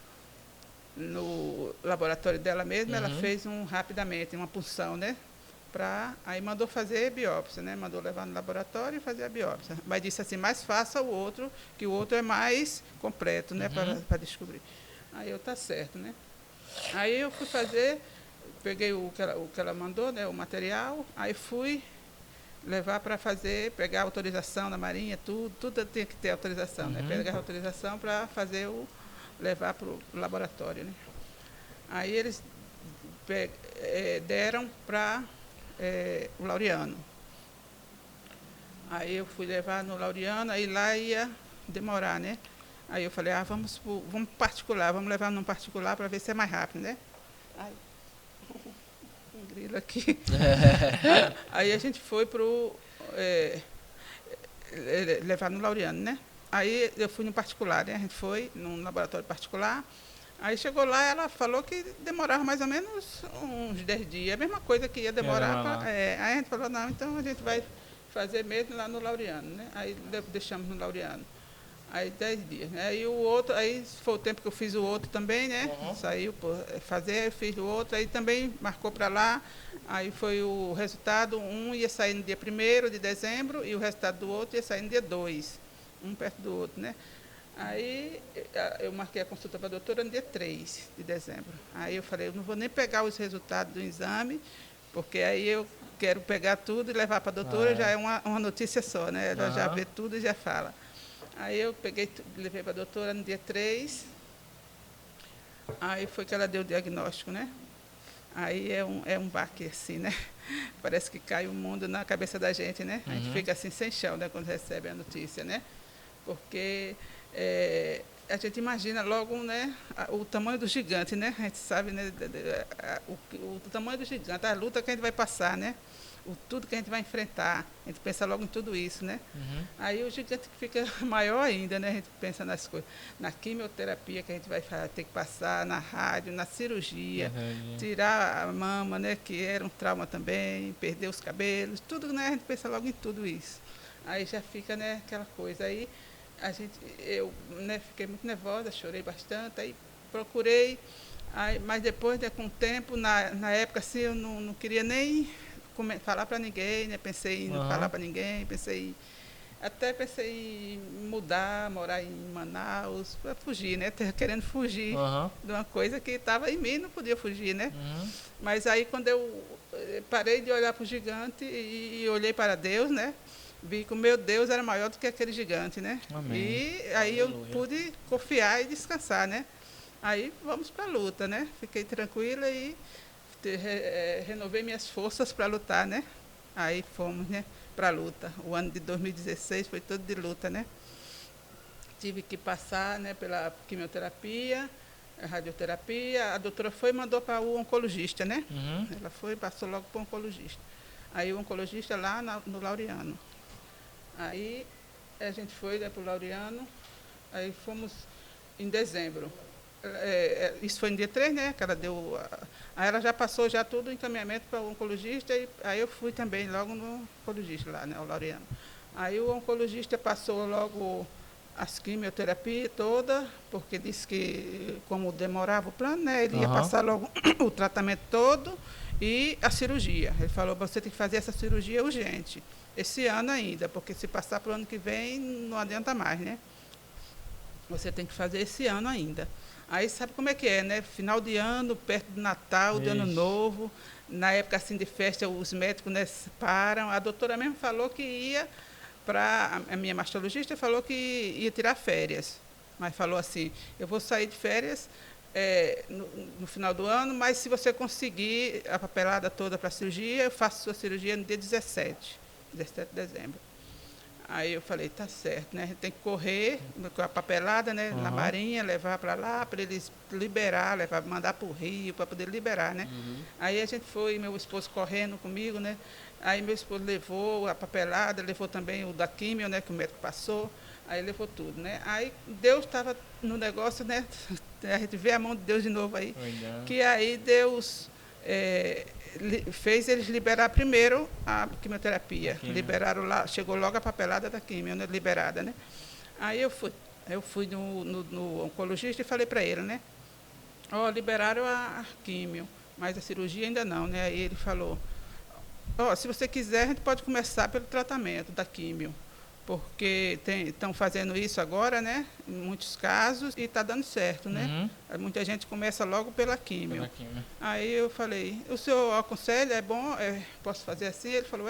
laboratório dela mesma, ela fez rapidamente, uma punção, né? Aí mandou fazer biópsia, né? Mandou levar no laboratório e fazer a biópsia. Mas disse assim, mas faça o outro, que o outro é mais completo, né? Para descobrir. Aí eu, tá certo, né? Aí eu fui fazer, peguei o que ela mandou, né? O material, aí fui levar para pegar a autorização da Marinha, tudo tinha que ter autorização, né? Pegar a autorização para levar para o laboratório, né? Aí eles deram para o Laureano. Aí eu fui levar no Laureano, aí lá ia demorar, né? Aí eu falei, vamos particular, vamos levar num particular para ver se é mais rápido, né? Ai, um grilo aqui. Aí a gente foi levar no Laureano, né? Aí eu fui no particular, né? A gente foi num laboratório particular. Aí chegou lá, ela falou que demorava mais ou menos uns 10 dias. A mesma coisa que ia demorar. Aí a gente falou, não, então a gente vai fazer mesmo lá no Laureano, né? Aí deixamos no Laureano. Aí 10 dias. Né? Aí o outro, aí foi o tempo que eu fiz o outro também, né? Saiu por fazer, eu fiz o outro, aí também marcou para lá. Aí foi o resultado, um ia sair no dia 1º de dezembro e o resultado do outro ia sair no dia 2, um perto do outro, né? Aí eu marquei a consulta para a doutora no dia 3 de dezembro. Aí eu falei, eu não vou nem pegar os resultados do exame, porque aí eu quero pegar tudo e levar para a doutora, já é uma notícia só, né? Ela já vê tudo e já fala. Aí eu levei para a doutora no dia 3, aí foi que ela deu o diagnóstico, né? Aí é um baque assim, né? Parece que cai o mundo na cabeça da gente, né? A gente fica assim sem chão, né, quando recebe a notícia, né? Porque a gente imagina logo, né, o tamanho do gigante, né? A gente sabe, né, o tamanho do gigante, a luta que a gente vai passar, né? Tudo que a gente vai enfrentar, a gente pensa logo em tudo isso, né? Aí o gigante fica maior ainda, né? A gente pensa nas coisas, na quimioterapia que a gente vai ter que passar, na rádio, na cirurgia, tirar a mama, né? Que era um trauma também, perder os cabelos, tudo, né? A gente pensa logo em tudo isso. Aí já fica, né, aquela coisa. Aí eu, né, fiquei muito nervosa, chorei bastante, aí procurei, mas depois, né, com o tempo, na época assim, eu não queria nem falar para ninguém, né? Pensei em não falar para ninguém, até pensei em mudar, morar em Manaus, para fugir, né? Querendo fugir de uma coisa que estava em mim, não podia fugir, né? Mas aí quando eu parei de olhar para o gigante e olhei para Deus, né? Vi que o meu Deus era maior do que aquele gigante, né? Amém. E aí eu pude confiar e descansar, né? Aí vamos para a luta, né? Fiquei tranquila e renovei minhas forças para lutar, né? Aí fomos, né, para a luta. O ano de 2016 foi todo de luta, né? Tive que passar, né, pela quimioterapia, radioterapia. A doutora foi e mandou para o oncologista, né? Ela foi e passou logo para o oncologista. Aí o oncologista lá no Laureano. Aí a gente foi, né, para o Laureano, aí fomos em dezembro. Isso foi no dia 3, né? Que ela deu. Aí ela já passou já tudo o encaminhamento para o oncologista, e aí eu fui também logo no oncologista lá, né? O Laureano. Aí o oncologista passou logo as quimioterapias toda, porque disse que, como demorava o plano, né? Ele ia passar logo o tratamento todo e a cirurgia. Ele falou, você tem que fazer essa cirurgia urgente, esse ano ainda, porque se passar para o ano que vem, não adianta mais, né? Você tem que fazer esse ano ainda. Aí sabe como é que é, né? Final de ano, perto do Natal, do Ano Novo, na época assim de festa, os médicos, né, param. A doutora mesmo falou que ia a minha mastologista falou que ia tirar férias. Mas falou assim, eu vou sair de férias no final do ano, mas se você conseguir a papelada toda para a cirurgia, eu faço sua cirurgia no dia 17 de dezembro. Aí eu falei, tá certo, né? A gente tem que correr com a papelada, né? Na Marinha, levar para lá, para eles liberar, mandar para o Rio, para poder liberar, né? Aí a gente foi, meu esposo correndo comigo, né? Aí meu esposo levou a papelada, levou também o da químio, né? Que o médico passou, aí levou tudo, né? Aí Deus estava no negócio, né? A gente vê a mão de Deus de novo aí. Olha. Que aí Deus fez eles liberar primeiro a quimioterapia. Liberaram lá, chegou logo a papelada da quimio, né, liberada, né? Aí eu fui no oncologista e falei para ele, né? Ó, liberaram a quimio, mas a cirurgia ainda não, né? Aí ele falou, ó, se você quiser, a gente pode começar pelo tratamento da quimio, porque estão fazendo isso agora, né? Em muitos casos, e está dando certo, né? Muita gente começa logo pela quimio. Aí eu falei, o senhor aconselha, é bom, posso fazer assim? Ele falou,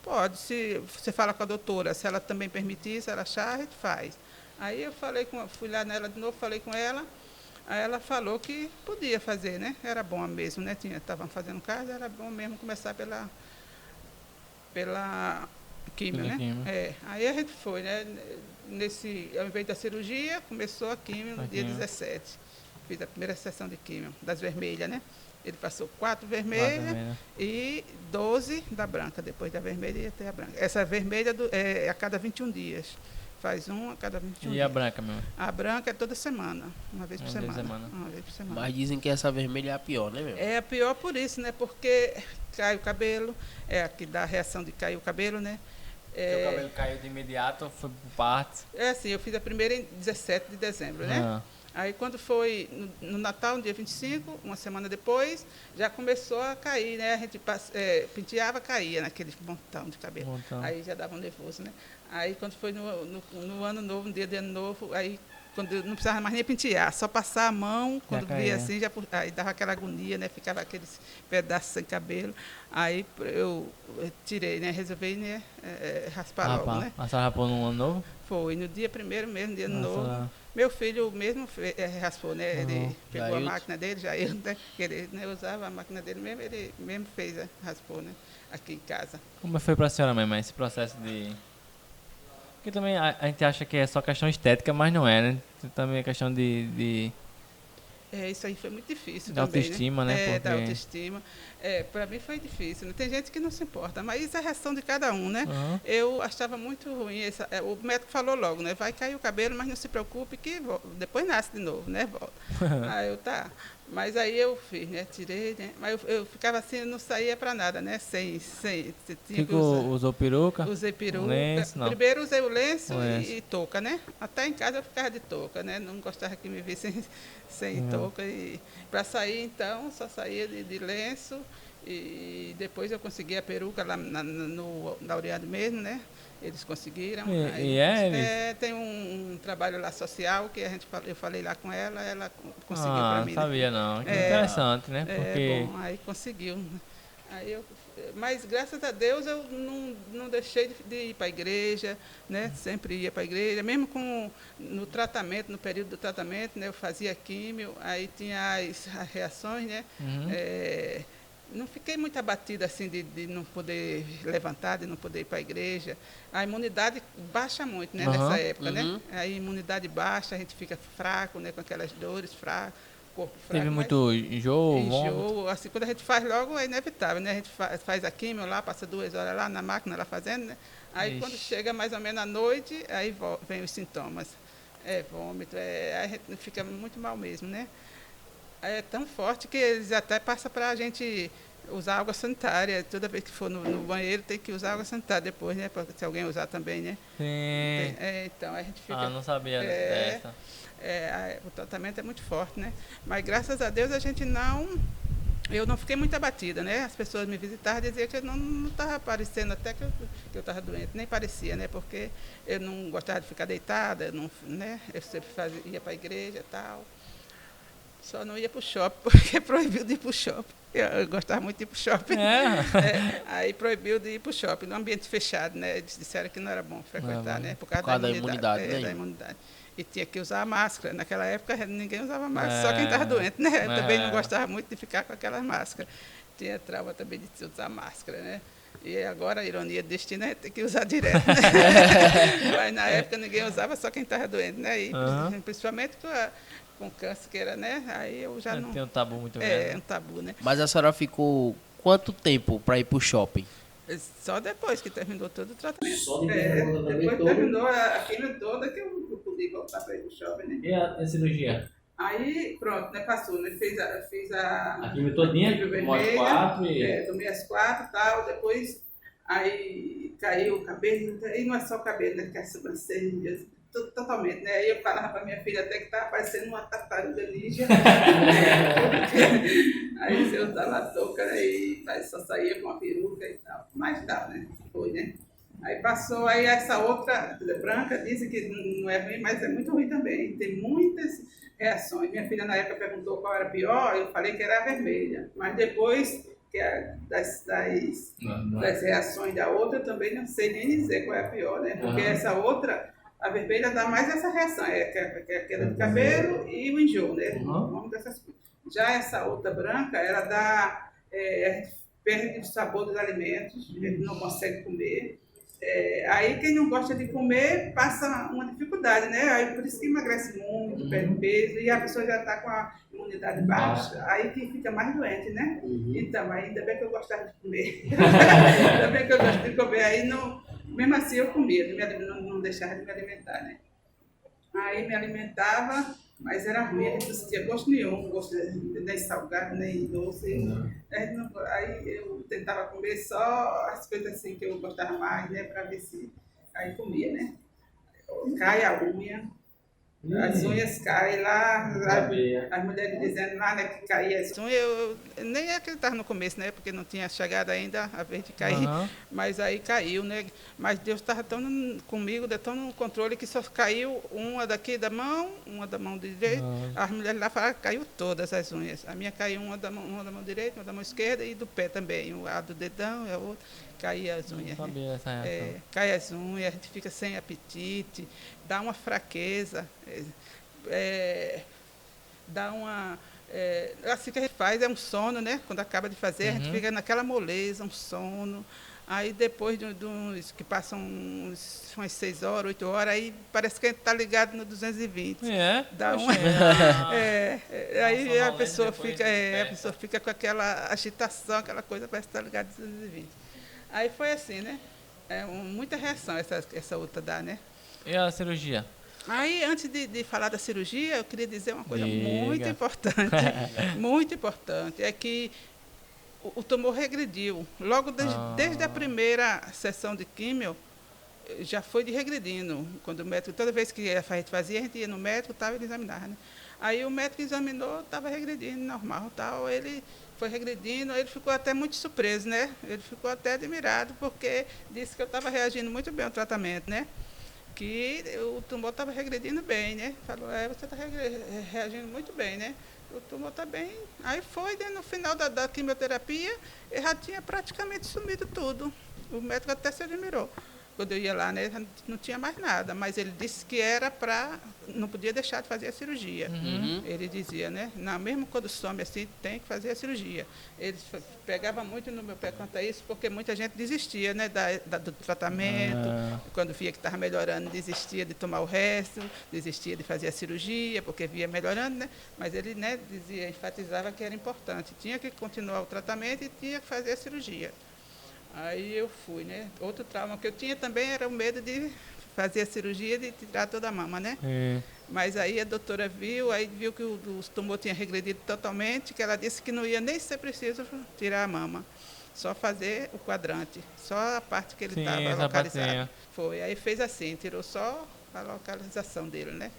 pode, se você fala com a doutora, se ela também permitir, se ela achar, a gente faz. Aí eu fui lá nela de novo, falei com ela, aí ela falou que podia fazer, né? Era bom mesmo, né? Estavam fazendo caso, era bom mesmo começar pela quimio, né? Aí a gente foi, né? Ao invés da cirurgia, começou a quimio no dia 17. Fiz a primeira sessão de quimio, das vermelhas, né? Ele passou 4 vermelhas e 12 da branca. Depois da vermelha ia ter a branca. Essa vermelha é a cada 21 dias. Faz um a cada 21 dias. E a branca mesmo? A branca é toda semana, uma vez por semana. Uma vez por semana. Mas dizem que essa vermelha é a pior, né, meu? É a pior por isso, né? Porque cai o cabelo, é a que dá a reação de cair o cabelo, né? Seu cabelo caiu de imediato, foi por partes? É assim, eu fiz a primeira em 17 de dezembro, né? Aí quando foi no Natal, no dia 25, uma semana depois, já começou a cair, né? A gente penteava, caía naquele montão de cabelo. Aí já dava um nervoso, né? Aí quando foi no ano novo, no dia de ano novo, aí quando eu não precisava mais nem pentear, só passar a mão, quando via assim, aí dava aquela agonia, né? Ficava aqueles pedaços sem cabelo. Aí eu tirei, né? Resolvi, né? Raspar logo, né? A senhora raspou no ano novo? Foi, no dia primeiro mesmo, dia novo. Meu filho mesmo raspou, né? Ele pegou a máquina dele, né? Ele usava a máquina dele mesmo, ele mesmo raspou, né? Aqui em casa. Como foi para a senhora mesmo esse processo de... Porque também a gente acha que é só questão estética, mas não é, né? Também é questão de isso aí foi muito difícil da também, autoestima, né? Porque... da autoestima. Para mim foi difícil, né? Tem gente que não se importa, mas isso é a reação de cada um, né? Eu achava muito ruim. O médico falou logo, né? Vai cair o cabelo, mas não se preocupe que depois nasce de novo, né? Volta. Aí eu, tá. Mas aí eu fiz, né? Tirei, né? Mas eu ficava assim, não saía para nada, né? Usou peruca? Usei peruca. Lenço, não. Primeiro usei o lenço e touca, né? Até em casa eu ficava de touca, né? Não gostava que me vissem sem touca. E para sair, então, só saía de lenço. E depois eu consegui a peruca lá na Laureado mesmo, né? Eles conseguiram. Tem um trabalho lá social que eu falei lá com ela, ela conseguiu para mim. Não sabia não. Que interessante, né? Porque... bom, aí conseguiu. Mas graças a Deus eu não deixei de ir para a igreja, né? Sempre ia para a igreja, mesmo no tratamento, no período do tratamento, né? Eu fazia químio, aí tinha as reações, né? Não fiquei muito abatida assim de não poder levantar, de não poder ir para a igreja. A imunidade baixa muito, né, nessa época, né? A imunidade baixa, a gente fica fraco, né, com aquelas dores, corpo fraco. Teve muito enjoo, assim, quando a gente faz logo é inevitável, né? A gente faz a quimio lá, passa 2 horas lá na máquina lá fazendo, né? Aí quando chega mais ou menos à noite, aí vem os sintomas. Vômito, a gente fica muito mal mesmo, né? É tão forte que eles até passam para a gente usar água sanitária. Toda vez que for no banheiro tem que usar água sanitária depois, né? Porque se alguém usar também, né? Sim. Então a gente fica... não sabia dessa. O tratamento é muito forte, né? Mas graças a Deus eu não fiquei muito abatida, né? As pessoas me visitavam e diziam que eu não estava parecendo até que eu estava doente. Nem parecia, né? Porque eu não gostava de ficar deitada, né? Eu sempre ia para a igreja e tal. Só não ia para o shopping, porque proibiu de ir para o shopping. Eu gostava muito de ir para o shopping. Aí proibiu de ir para o shopping, num ambiente fechado, né? Eles disseram que não era bom frequentar, né? Por causa da imunidade. Da imunidade. E tinha que usar a máscara. Naquela época ninguém usava máscara, só quem estava doente, né? Eu também não gostava muito de ficar com aquelas máscaras. Tinha trauma também de usar máscara, né? E agora, a ironia do destino é ter que usar direto, né? Mas na época ninguém usava, só quem estava doente, né? E principalmente com câncer, que era, né? Aí eu já não... Tem um tabu muito grande. É um tabu, né? Mas a senhora ficou quanto tempo para ir pro shopping? Só depois que terminou todo o tratamento. Só depois depois terminou a quimio toda que eu pude voltar para ir pro shopping, né? E a cirurgia? Aí, pronto, né, passou, né, fiz a quimio todinha, quimio tomou as vermelha, 4 e... tomei as 4 e tal, depois aí caiu o cabelo, e não é só o cabelo, né, que é a sobrancelha, totalmente, né, aí eu falava pra minha filha até que estava parecendo uma tartaruga ninja, aí se eu usava a touca e só saía com a peruca e tal, mas tal, né, foi, né. Aí passou, aí essa outra branca disse que não é ruim, mas é muito ruim também. Tem muitas reações. Minha filha na época perguntou qual era pior, eu falei que era a vermelha. Mas depois que das reações da outra, eu também não sei nem dizer qual é a pior, né? Porque essa outra, a vermelha dá mais essa reação, que é a queda de cabelo e o enjoo, né? Vamos dessas coisas. Já essa outra branca, ela dá perde o sabor dos alimentos, a gente não consegue comer. Aí quem não gosta de comer passa uma dificuldade, né? Aí por isso que emagrece muito, perde peso e a pessoa já está com a imunidade baixa, aí que fica mais doente, né? Então, ainda bem que eu gostava de comer. Ainda bem que eu gosto de comer. Aí não, mesmo assim eu comia, não deixava de me alimentar, né? Aí me alimentava, mas era ruim, a gente não sentia gosto nenhum, gosto nem salgado, nem doce. Aí eu tentava comer só as coisas assim que eu gostava mais, né, para ver se... Aí comia, né? Cai a unha, as unhas caem lá, as mulheres dizendo lá, né, que caía as unhas. Eu nem acreditava no começo, né, porque não tinha chegado ainda a vez de cair, mas aí caiu, né. Mas Deus estava tão comigo, tão no controle, que só caiu uma daqui da mão, uma da mão direita. As mulheres lá falaram que caiu todas as unhas. A minha caiu uma da mão direita, uma da mão esquerda e do pé também, a do dedão e a outra. Caía as unhas. Não sabia essa reação. Cai as unhas, a gente fica sem apetite, dá uma fraqueza, dá uma... assim que a gente faz, é um sono, né? Quando acaba de fazer, a gente fica naquela moleza, um sono. Aí depois que passam umas 6 horas, 8 horas, aí parece que a gente está ligado no 220. Dá uma... aí a pessoa fica com aquela agitação, aquela coisa, parece que está ligado no 220. Aí foi assim, né? Muita reação essa outra dá, né? E a cirurgia? Aí, antes de falar da cirurgia, eu queria dizer uma coisa muito importante. Muito importante. É que o tumor regrediu. Logo desde a primeira sessão de químio, já foi regredindo. Quando o médico, toda vez que a gente fazia, a gente ia no médico, ele examinava, né? Aí o médico examinou, estava regredindo, normal, tal. Ele foi regredindo, ele ficou até muito surpreso, né? Ele ficou até admirado, porque disse que eu estava reagindo muito bem ao tratamento, né? Que o tumor estava regredindo bem, né? Falou, você está reagindo muito bem, né? O tumor está bem. Aí foi, né? No final da quimioterapia, ele já tinha praticamente sumido tudo. O médico até se admirou. Quando eu ia lá, né, não tinha mais nada, mas ele disse que era não podia deixar de fazer a cirurgia. Ele dizia, né, mesmo quando some assim, tem que fazer a cirurgia. Ele pegava muito no meu pé quanto a isso, porque muita gente desistia, né, do tratamento, quando via que estava melhorando, desistia de tomar o resto, desistia de fazer a cirurgia, porque via melhorando, né, mas ele, né, enfatizava que era importante, tinha que continuar o tratamento e tinha que fazer a cirurgia. Aí eu fui, né? Outro trauma que eu tinha também era o medo de fazer a cirurgia de tirar toda a mama, né? Mas aí a doutora viu que o tumor tinha regredido totalmente, que ela disse que não ia nem ser preciso tirar a mama, só fazer o quadrante, só a parte que ele estava localizado. Foi, aí fez assim, tirou só a localização dele, né?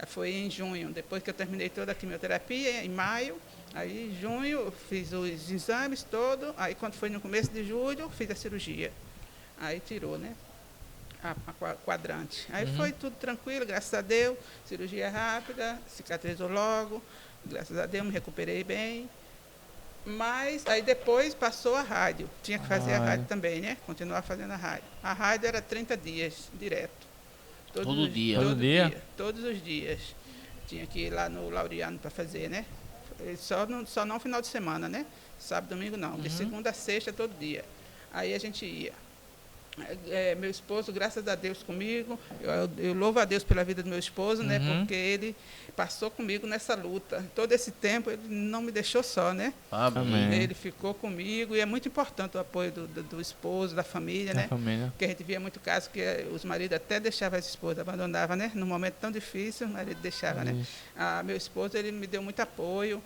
Foi em junho, depois que eu terminei toda a quimioterapia, em maio. Aí, em junho, fiz os exames todos. Aí, quando foi no começo de julho, fiz a cirurgia. Aí, tirou, né? A quadrante. Aí, foi tudo tranquilo, graças a Deus. Cirurgia rápida, cicatrizou logo. Graças a Deus, me recuperei bem. Mas, aí, depois, passou a rádio. Tinha que fazer a rádio também, né? Continuar fazendo a rádio. A rádio era 30 dias, direto. Todo dia? Todos os dias. Tinha que ir lá no Laureano para fazer, né? Só não final de semana, né? Sábado, domingo não. De segunda a sexta, todo dia. Aí a gente ia. Meu esposo, graças a Deus comigo, eu louvo a Deus pela vida do meu esposo, né? Porque ele passou comigo nessa luta. Todo esse tempo ele não me deixou só, né? Amém. Ele ficou comigo e é muito importante o apoio do esposo, da família, né? Porque a gente via muito caso que os maridos até deixavam as esposas, abandonavam, né? Num momento tão difícil, o marido deixava, né? Meu esposo, ele me deu muito apoio,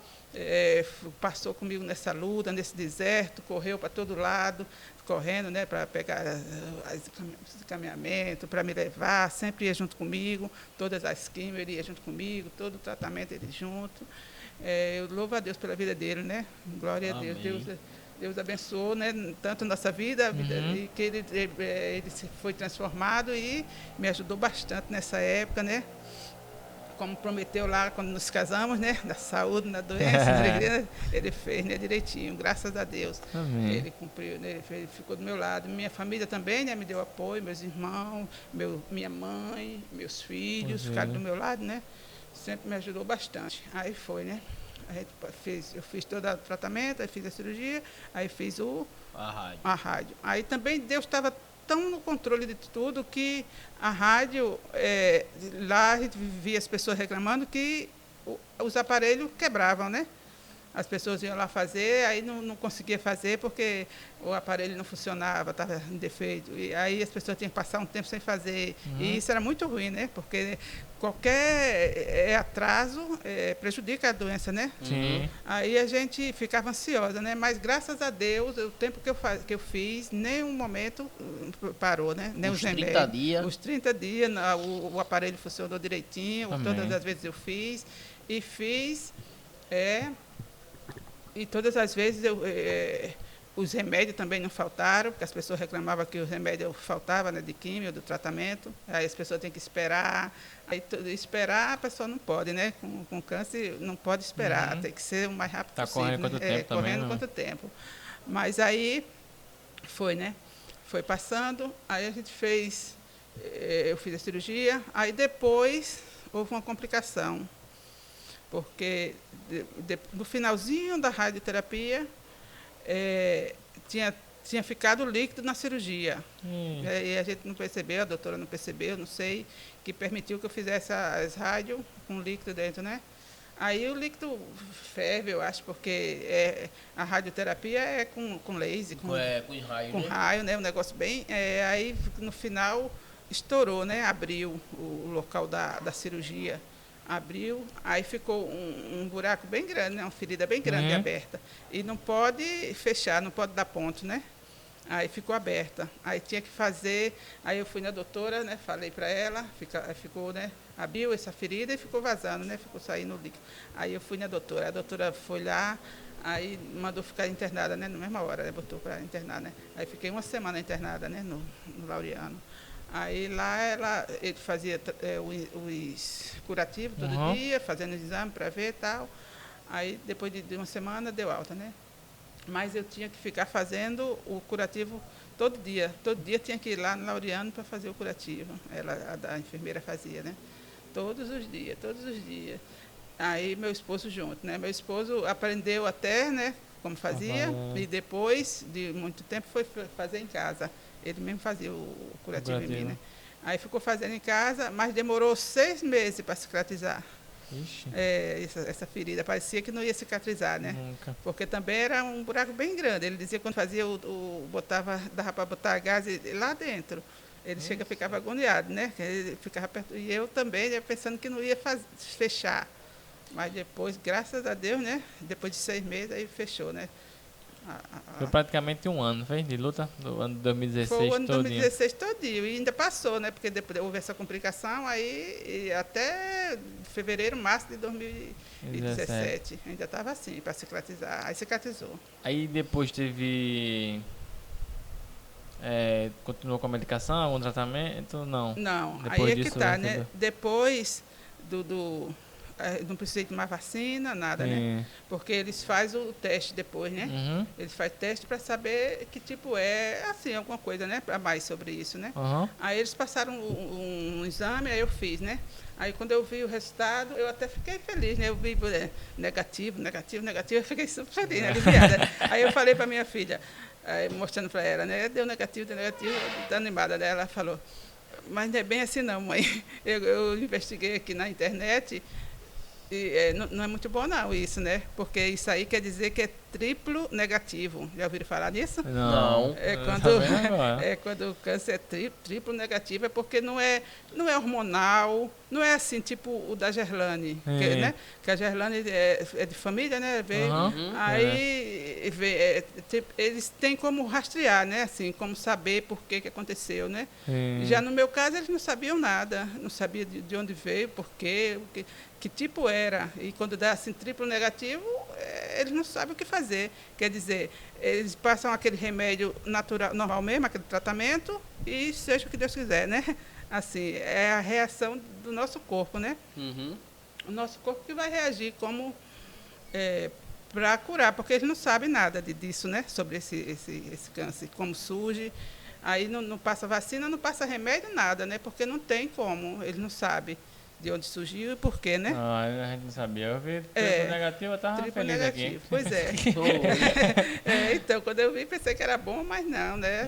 passou comigo nessa luta, nesse deserto, correu para todo lado, correndo, né, para pegar os encaminhamentos, para me levar, sempre ia junto comigo, todas as químicas ele ia junto comigo, todo o tratamento ele junto. Eu louvo a Deus pela vida dele, né? Glória a Deus. Deus abençoou, né, tanto a nossa vida, e que ele se foi transformado e me ajudou bastante nessa época, né? Como prometeu lá quando nos casamos, né? Da saúde, na doença, ele fez, né, direitinho, graças a Deus. Amém. Ele cumpriu, né, ele ficou do meu lado. Minha família também, né, me deu apoio, meus irmãos, minha mãe, meus filhos, ficaram do meu lado, né? Sempre me ajudou bastante. Aí foi, né? Eu fiz todo o tratamento, aí fiz a cirurgia, aí fiz a rádio. Aí também Deus estava tão no controle de tudo que a rádio, lá a gente via as pessoas reclamando que os aparelhos quebravam, né? As pessoas iam lá fazer, aí não conseguia fazer porque o aparelho não funcionava, estava em defeito. E aí as pessoas tinham que passar um tempo sem fazer. E isso era muito ruim, né? Porque qualquer atraso prejudica a doença, né? Sim. Aí a gente ficava ansiosa, né? Mas graças a Deus, o tempo que eu fiz, nenhum momento parou, né? Nem os 30 dias. Os 30 dias, o aparelho funcionou direitinho, todas as vezes eu fiz. E fiz, e todas as vezes os remédios também não faltaram, porque as pessoas reclamavam que os remédios faltavam, né, de químio, do tratamento. Aí as pessoas têm que esperar. Aí esperar a pessoa não pode, né? Com câncer não pode esperar, tem que ser o mais rápido possível. Correndo quanto tempo também, correndo quanto tempo. Mas aí foi, né? Foi passando, aí a gente fez, eu fiz a cirurgia, aí depois houve uma complicação, porque no finalzinho da radioterapia tinha ficado líquido na cirurgia. E a gente não percebeu, a doutora não percebeu, não sei, que permitiu que eu fizesse as rádios com líquido dentro, né? Aí o líquido ferve, eu acho, porque a radioterapia é com laser, com raio, com raio, né? Um negócio bem... aí no final estourou, né? Abriu o local da cirurgia. Abriu, aí ficou um buraco bem grande, né? Uma ferida bem grande aberta. E não pode fechar, não pode dar ponto, né? Aí ficou aberta. Aí tinha que fazer, aí eu fui na doutora, né? Falei para ela, ficou, né? Abriu essa ferida e ficou vazando, né? Ficou saindo o líquido. Aí eu fui na doutora, a doutora foi lá, aí mandou ficar internada, né? Na mesma hora, né? Botou para internar, né? Aí fiquei uma semana internada, né? No Laureano. Aí lá ele fazia os curativos todo dia, fazendo exame para ver e tal. Aí depois de uma semana deu alta, né? Mas eu tinha que ficar fazendo o curativo todo dia. Todo dia tinha que ir lá no Laureano para fazer o curativo. A enfermeira fazia, né? Todos os dias, todos os dias. Aí meu esposo junto, né? Meu esposo aprendeu até, né? Como fazia. E depois de muito tempo foi fazer em casa. Ele mesmo fazia o curativo em mim, né? Aí ficou fazendo em casa, mas demorou 6 meses para cicatrizar. Essa ferida. Parecia que não ia cicatrizar, né? Nunca. Porque também era um buraco bem grande. Ele dizia que quando fazia dava para botar gás lá dentro. Ele ficava agoniado, né? Ele ficava perto, e eu também, pensando que não ia fechar. Mas depois, graças a Deus, né? Depois de 6 meses, aí fechou, né? Foi praticamente um ano, foi? De luta? Do ano de 2016 foi o ano de todinho. 2016 todinho. E ainda passou, né? Porque depois houve essa complicação, aí até fevereiro, março de 2017. Ainda estava assim, para cicatrizar. Aí cicatrizou. Aí depois teve... continuou com a medicação, algum tratamento? Não. Não, depois aí é que disso, tá, né? Depois não precisei tomar vacina, nada, né? Porque eles fazem o teste depois, né? Eles fazem teste para saber que tipo assim, alguma coisa, né? Para mais sobre isso, né? Aí eles passaram um exame, aí eu fiz, né? Aí quando eu vi o resultado, eu até fiquei feliz, né? Eu vi negativo, eu fiquei super feliz, né? Aliviada. Aí eu falei para minha filha, Aí, mostrando para ela, né? Deu negativo, tá animada, né? Ela falou, mas não é bem assim não, mãe. Eu investiguei aqui na internet e não é muito bom não isso, né? Porque isso aí quer dizer que é triplo negativo. Já ouviram falar nisso? Não. Quando o câncer é triplo negativo, é porque não é hormonal, não é assim, tipo o da Gerlane, né? Que a Gerlane é de família, né? Veio, aí eles têm como rastrear, né? Assim, como saber por que aconteceu, né? Já no meu caso, eles não sabiam nada, não sabiam de onde veio, por quê, que tipo era. E quando dá assim triplo negativo, eles não sabem o que fazer. Quer dizer, eles passam aquele remédio natural, normal mesmo, aquele tratamento, e seja o que Deus quiser, né? Assim, é a reação do nosso corpo, né? O nosso corpo que vai reagir como para curar, porque eles não sabem nada disso, né? Sobre esse câncer, como surge. Aí não passa vacina, não passa remédio, nada, né? Porque não tem como, eles não sabem de onde surgiu e por quê, né? A gente não sabia. Eu vi triplo negativo, eu estava feliz negativo. Aqui. Pois é. Então, quando eu vi, pensei que era bom, mas não, né?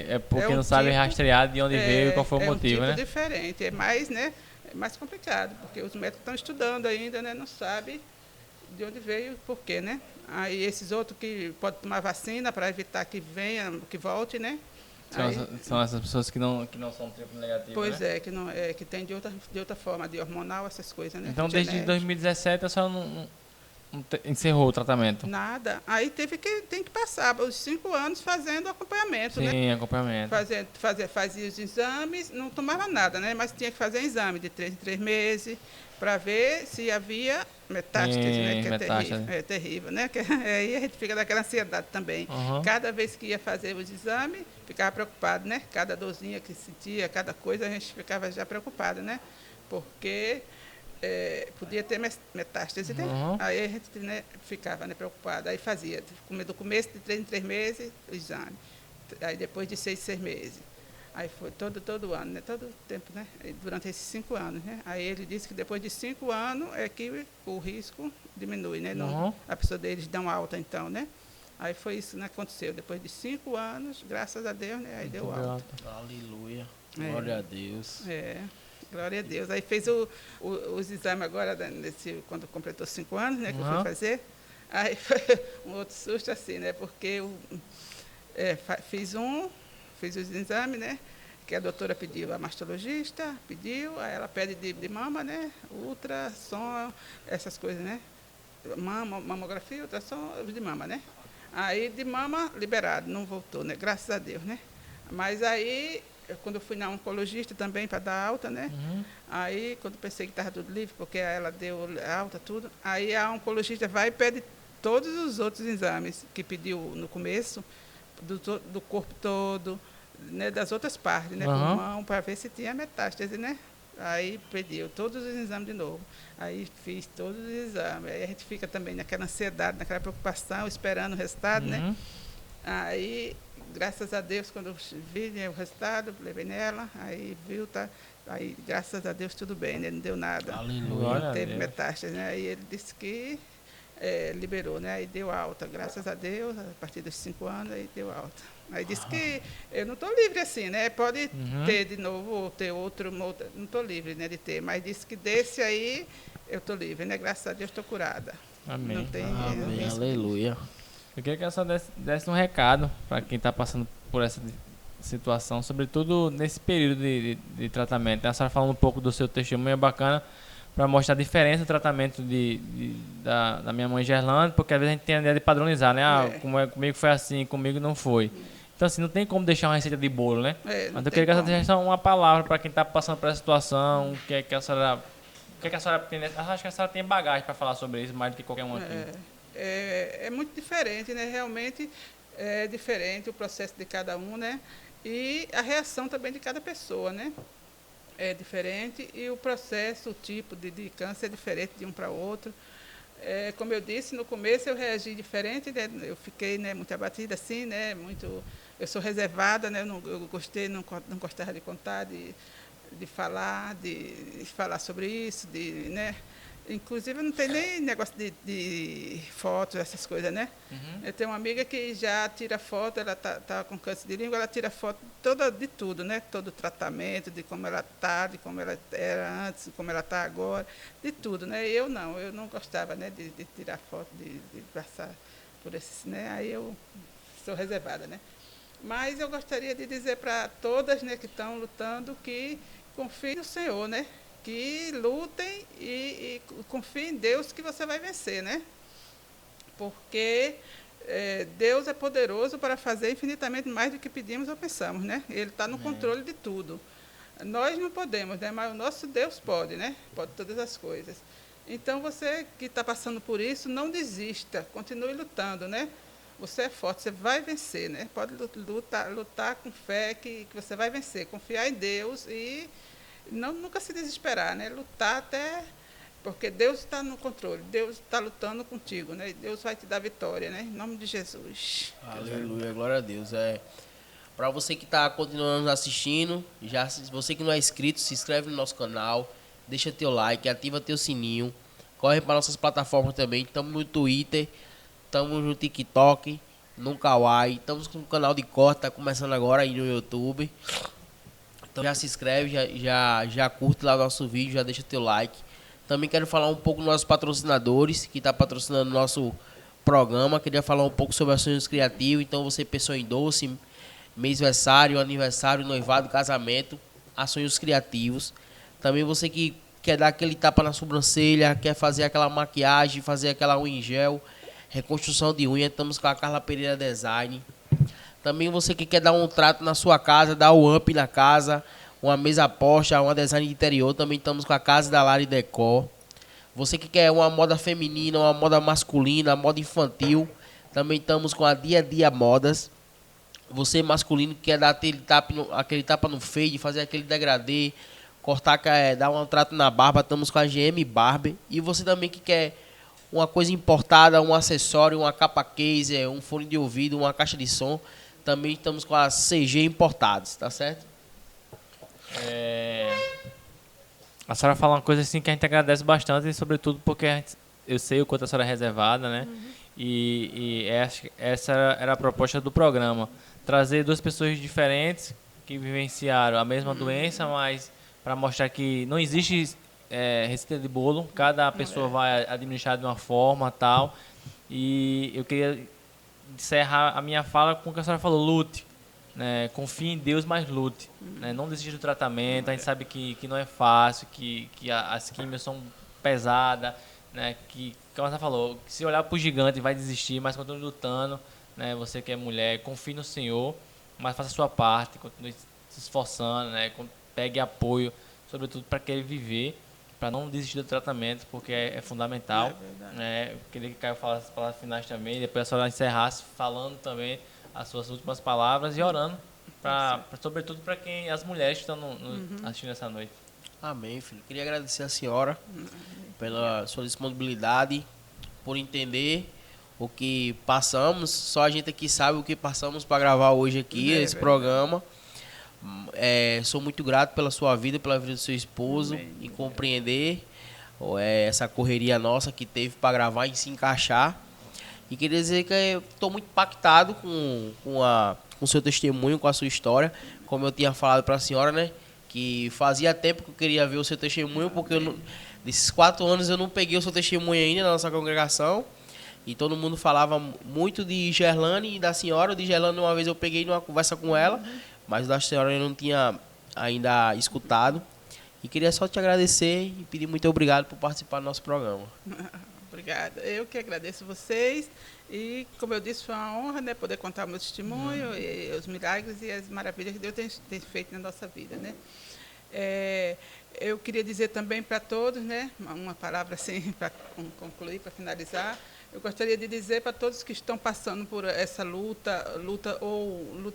É porque não sabe rastrear de onde veio e qual foi o motivo, né? É diferente, né? É mais complicado, porque os médicos estão estudando ainda, né? Não sabem de onde veio e por quê, né? Aí esses outros que podem tomar vacina para evitar que venha, que volte, né? São essas pessoas que não são triplo negativas, pois né? Que tem de outra forma, de hormonal, essas coisas, né? Então, desde 2017, a senhora não encerrou o tratamento? Nada. Aí tem que passar os 5 anos fazendo acompanhamento, né? Sim, acompanhamento. Fazia os exames, não tomava nada, né? Mas tinha que fazer exame de 3 em 3 meses para ver se havia metástase, né? Que metástase. É terrível, né? Aí a gente fica daquela ansiedade também. Cada vez que ia fazer os exames, ficava preocupado, né? Cada dorzinha que sentia, cada coisa, a gente ficava já preocupado, né? Porque podia ter metástase, né? Aí a gente, né, ficava, né, preocupado. Aí fazia, do começo de 3 em 3 meses, o exame. Aí depois de 6 em 6 meses. Aí foi todo ano, né? Todo tempo, né? Durante esses 5 anos, né? Aí ele disse que depois de 5 anos é que o risco diminui, né? A pessoa deles dão alta, então, né? Aí foi isso que aconteceu. Depois de 5 anos, graças a Deus, né? Aí deu alta. Aleluia. Glória a Deus. Glória a Deus. Aí fez os exames agora, quando completou 5 anos, né? Que eu fui fazer. Aí foi um outro susto assim, né? Porque eu fiz os exames, né? Que a doutora pediu, a mastologista pediu, aí ela pede de mama, né? Ultrassom, essas coisas, né? Mamografia, ultrassom de mama, né? Aí de mama liberado, não voltou, né? Graças a Deus, né? Mas aí, quando eu fui na oncologista também para dar alta, né? Aí, quando pensei que estava tudo livre, porque ela deu alta, tudo, aí a oncologista vai e pede todos os outros exames que pediu no começo, do corpo todo, né, das outras partes, né, pulmão, para ver se tinha metástase, né? Aí pediu todos os exames de novo. Aí fiz todos os exames. Aí a gente fica também naquela ansiedade, naquela preocupação, esperando o resultado, né? Aí, graças a Deus, quando eu vi, né, o resultado, levei nela, aí viu, tá? Aí, graças a Deus, tudo bem, né? Não deu nada. Aleluia. Não teve metástase, né? Aí ele disse que liberou, né? Aí deu alta, graças a Deus, a partir dos 5 anos, aí deu alta. Aí disse que eu não estou livre assim, né? Pode ter de novo, ou ter outro, não estou livre, né, de ter, mas disse que desse aí eu estou livre, né? Graças a Deus estou curada. Amém. Não tem, Amém. Aleluia. Eu queria que a senhora desse um recado para quem está passando por essa situação, sobretudo nesse período de tratamento. A senhora falando um pouco do seu testemunho, é bacana, para mostrar a diferença do tratamento da minha mãe Gerlane, porque às vezes a gente tem a ideia de padronizar, né? Comigo foi assim, comigo não foi. Então, assim, não tem como deixar uma receita de bolo, né? Mas eu queria que a senhora deixasse uma palavra para quem está passando por essa situação, o que é que a senhora tem. Acho que a senhora tem bagagem para falar sobre isso, mais do que qualquer um aqui. É muito diferente, né? Realmente é diferente o processo de cada um, né? E a reação também de cada pessoa, né? É diferente e o processo, o tipo de câncer é diferente de um para o outro. Como eu disse, no começo eu reagi diferente, né? Eu fiquei, né, muito abatida, assim, né? Eu sou reservada, né? Eu gostei, não gostava de contar, de falar sobre isso, né? Inclusive, não tem nem negócio de fotos, essas coisas, né? Eu tenho uma amiga que já tira foto, ela tá com câncer de língua, ela tira foto toda de tudo, né? Todo o tratamento, de como ela tá, de como ela era antes, de como ela está agora, de tudo, né? Eu não gostava, né, de tirar foto, de passar por esses, né? Aí eu sou reservada, né? Mas eu gostaria de dizer para todas, né, que estão lutando que confiem no Senhor, né? Que lutem e confiem em Deus que você vai vencer, né? Porque Deus é poderoso para fazer infinitamente mais do que pedimos ou pensamos, né? Ele está no controle de tudo. Nós não podemos, né? Mas o nosso Deus pode, né? Pode todas as coisas. Então, você que está passando por isso, não desista, continue lutando, né? Você é forte, você vai vencer, né? Pode lutar com fé que você vai vencer, confiar em Deus e nunca se desesperar, né? Lutar até... Porque Deus está no controle, Deus está lutando contigo, né? Deus vai te dar vitória, né? Em nome de Jesus. Aleluia, glória a Deus. Para você que está continuando assistindo, você que não é inscrito, se inscreve no nosso canal, deixa teu like, ativa teu sininho, corre para nossas plataformas também. Estamos no Twitter, estamos no TikTok, no Kawaii, estamos com o canal de corte, tá começando agora aí no YouTube. Então já se inscreve, já curte lá o nosso vídeo, já deixa teu like. Também quero falar um pouco dos nossos patrocinadores, que está patrocinando o nosso programa. Queria falar um pouco sobre ações criativas. Então você pensou em doce, mêsversário, aniversário, noivado, casamento, ações criativos. Também você que quer dar aquele tapa na sobrancelha, quer fazer aquela maquiagem, fazer aquela unha em gel, reconstrução de unha, estamos com a Carla Pereira Design. Também você que quer dar um trato na sua casa, dar o up na casa, uma mesa posta, uma design de interior, também estamos com a Casa da Lari Decor. Você que quer uma moda feminina, uma moda masculina, moda infantil, também estamos com a Dia a Dia Modas. Você masculino que quer dar aquele tapa no fade, fazer aquele degradê, cortar, dar um trato na barba, estamos com a GM Barber. E você também que quer uma coisa importada, um acessório, uma capa case, um fone de ouvido, uma caixa de som, também estamos com a CG Importados, tá certo? A senhora fala uma coisa assim que a gente agradece bastante, e sobretudo porque eu sei o quanto a senhora é reservada, né? E essa era a proposta do programa. Trazer duas pessoas diferentes que vivenciaram a mesma doença, mas para mostrar que não existe receita de bolo, cada pessoa vai administrar de uma forma tal. E eu queria encerrar a minha fala com o que a senhora falou: lute. Né, confie em Deus, mas lute, né, não desista do tratamento. A gente sabe que não é fácil, que as químios são pesadas, né, como você falou, que se olhar para o gigante vai desistir, mas continue lutando, né, você que é mulher, confie no Senhor, mas faça a sua parte, continue se esforçando, né, pegue apoio, sobretudo para querer viver, para não desistir do tratamento, porque é fundamental. Né, eu queria que Caio falasse as palavras finais também, depois a senhora encerrasse falando também as suas últimas palavras e orando, sobretudo para as mulheres que estão assistindo essa noite. Amém, filho. Queria agradecer a senhora pela sua disponibilidade, por entender o que passamos. Só a gente aqui sabe o que passamos para gravar hoje aqui, esse programa. Sou muito grato pela sua vida, pela vida do seu esposo, e compreender essa correria nossa que teve para gravar e se encaixar. E queria dizer que eu estou muito impactado com o seu testemunho, com a sua história. Como eu tinha falado para a senhora, né? Que fazia tempo que eu queria ver o seu testemunho, porque desses 4 anos eu não peguei o seu testemunho ainda na nossa congregação. E todo mundo falava muito de Gerlane e da senhora. De Gerlane uma vez eu peguei numa conversa com ela, mas da senhora eu não tinha ainda escutado. E queria só te agradecer e pedir muito obrigado por participar do nosso programa. Obrigada. Eu que agradeço vocês e, como eu disse, foi uma honra, né, poder contar o meu testemunho, e os milagres e as maravilhas que Deus tem feito na nossa vida, né. Eu queria dizer também para todos, né, uma palavra assim para concluir, para finalizar. Eu gostaria de dizer para todos que estão passando por essa luta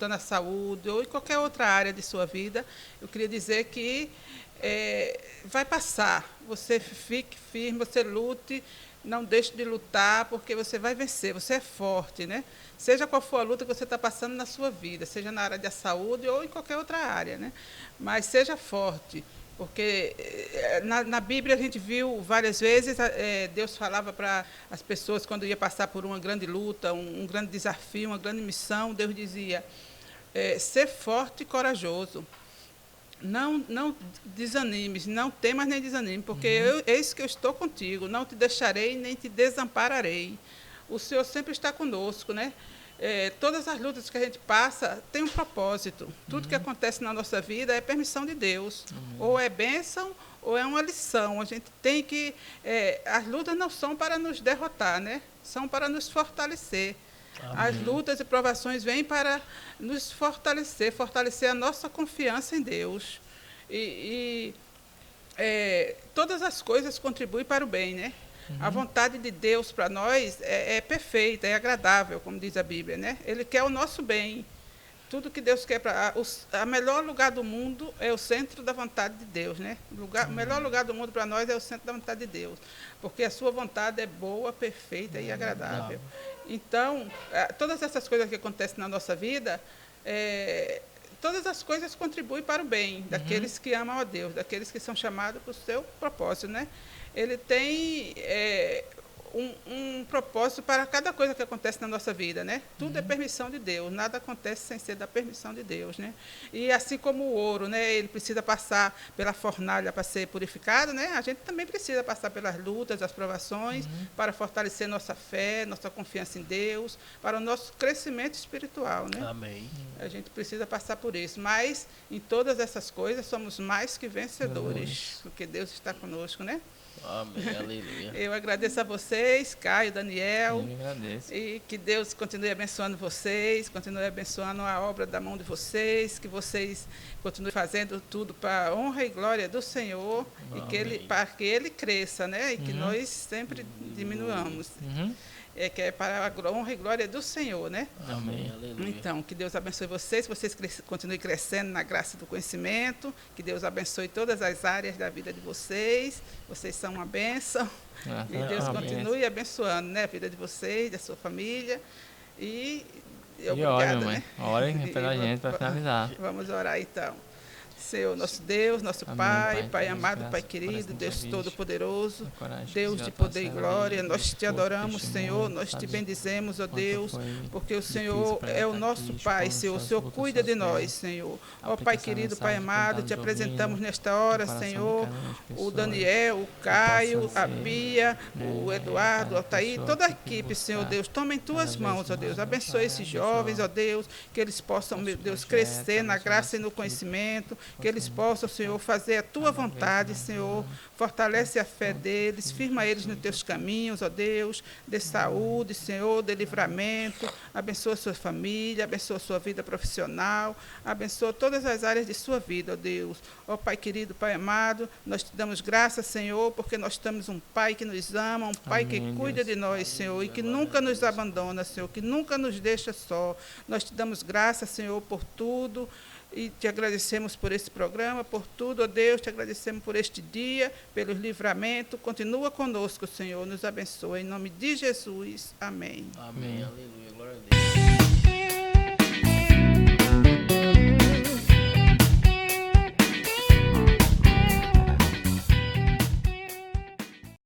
na saúde ou em qualquer outra área de sua vida, eu queria dizer que vai passar. Você fique firme, você lute. Não deixe de lutar, porque você vai vencer, você é forte, né? Seja qual for a luta que você está passando na sua vida, seja na área da saúde ou em qualquer outra área, né? Mas seja forte Porque na Bíblia a gente viu várias vezes, Deus falava para as pessoas quando ia passar por uma grande luta, um grande desafio, uma grande missão, Deus dizia, ser forte e corajoso. Não desanimes, não temas nem desanime, porque eis que eu estou contigo, não te deixarei nem te desampararei. O Senhor sempre está conosco, né? Todas as lutas que a gente passa tem um propósito. Tudo que acontece na nossa vida é permissão de Deus. Ou é bênção ou é uma lição. A gente tem que... as lutas não são para nos derrotar, né? São para nos fortalecer. Amém. As lutas e provações vêm para nos fortalecer, fortalecer a nossa confiança em Deus. Todas as coisas contribuem para o bem, né? A vontade de Deus para nós é perfeita, é agradável, como diz a Bíblia, né? Ele quer o nosso bem. Tudo que Deus quer para... O melhor lugar do mundo é o centro da vontade de Deus, né? O melhor lugar do mundo para nós é o centro da vontade de Deus. Porque a sua vontade é boa, perfeita e agradável. Então, todas essas coisas que acontecem na nossa vida, todas as coisas contribuem para o bem daqueles que amam a Deus, daqueles que são chamados para o seu propósito, né? Ele tem um propósito para cada coisa que acontece na nossa vida, né? Tudo é permissão de Deus, nada acontece sem ser da permissão de Deus, né? E assim como o ouro, né? Ele precisa passar pela fornalha para ser purificado, né? A gente também precisa passar pelas lutas, as provações, para fortalecer nossa fé, nossa confiança em Deus, para o nosso crescimento espiritual, né? Amém. A gente precisa passar por isso, mas em todas essas coisas somos mais que vencedores, porque Deus está conosco, né? Amém, aleluia. Eu agradeço a vocês, Caio, Daniel. Eu agradeço. E que Deus continue abençoando vocês, continue abençoando a obra da mão de vocês, que vocês continuem fazendo tudo para a honra e glória do Senhor, e para que Ele cresça, né? E que nós sempre diminuamos. Que é para a honra e glória do Senhor, né? Amém, aleluia. Então, que Deus abençoe vocês continuem crescendo na graça do conhecimento, que Deus abençoe todas as áreas da vida de vocês são uma bênção, e Deus continue abençoando, né, a vida de vocês, da sua família, e obrigada, mãe. né? Orem pela gente para finalizar. Vamos orar, então. Senhor, nosso Deus, nosso Pai, Pai amado, Pai querido, Deus Todo-Poderoso, Deus de poder e glória, nós te adoramos, Senhor, nós te bendizemos, ó Deus, porque o Senhor é o nosso Pai, Senhor, o Senhor cuida de nós, Senhor. Ó Pai querido, Pai amado, te apresentamos nesta hora, Senhor, o Daniel, o Caio, a Bia, o Eduardo, o Altair, toda a equipe, Senhor Deus, toma em tuas mãos, ó Deus, abençoe esses jovens, ó Deus, que eles possam, meu Deus, crescer na graça e no conhecimento, que eles possam, Senhor, fazer a tua vontade, Senhor. Fortalece a fé deles, firma eles nos teus caminhos, ó Deus, de saúde, Senhor, de livramento. Abençoa a sua família, abençoa a sua vida profissional, abençoa todas as áreas de sua vida, ó Deus. Ó Pai querido, Pai amado, nós te damos graças, Senhor, porque nós temos um Pai que nos ama, um Pai que cuida de nós, Senhor, e que nunca nos abandona, Senhor, que nunca nos deixa só. Nós te damos graças, Senhor, por tudo. E te agradecemos por esse programa, por tudo, ó Deus, te agradecemos por este dia, pelo livramento. Continua conosco, Senhor, nos abençoa. Em nome de Jesus, amém. Amém, aleluia, glória a Deus.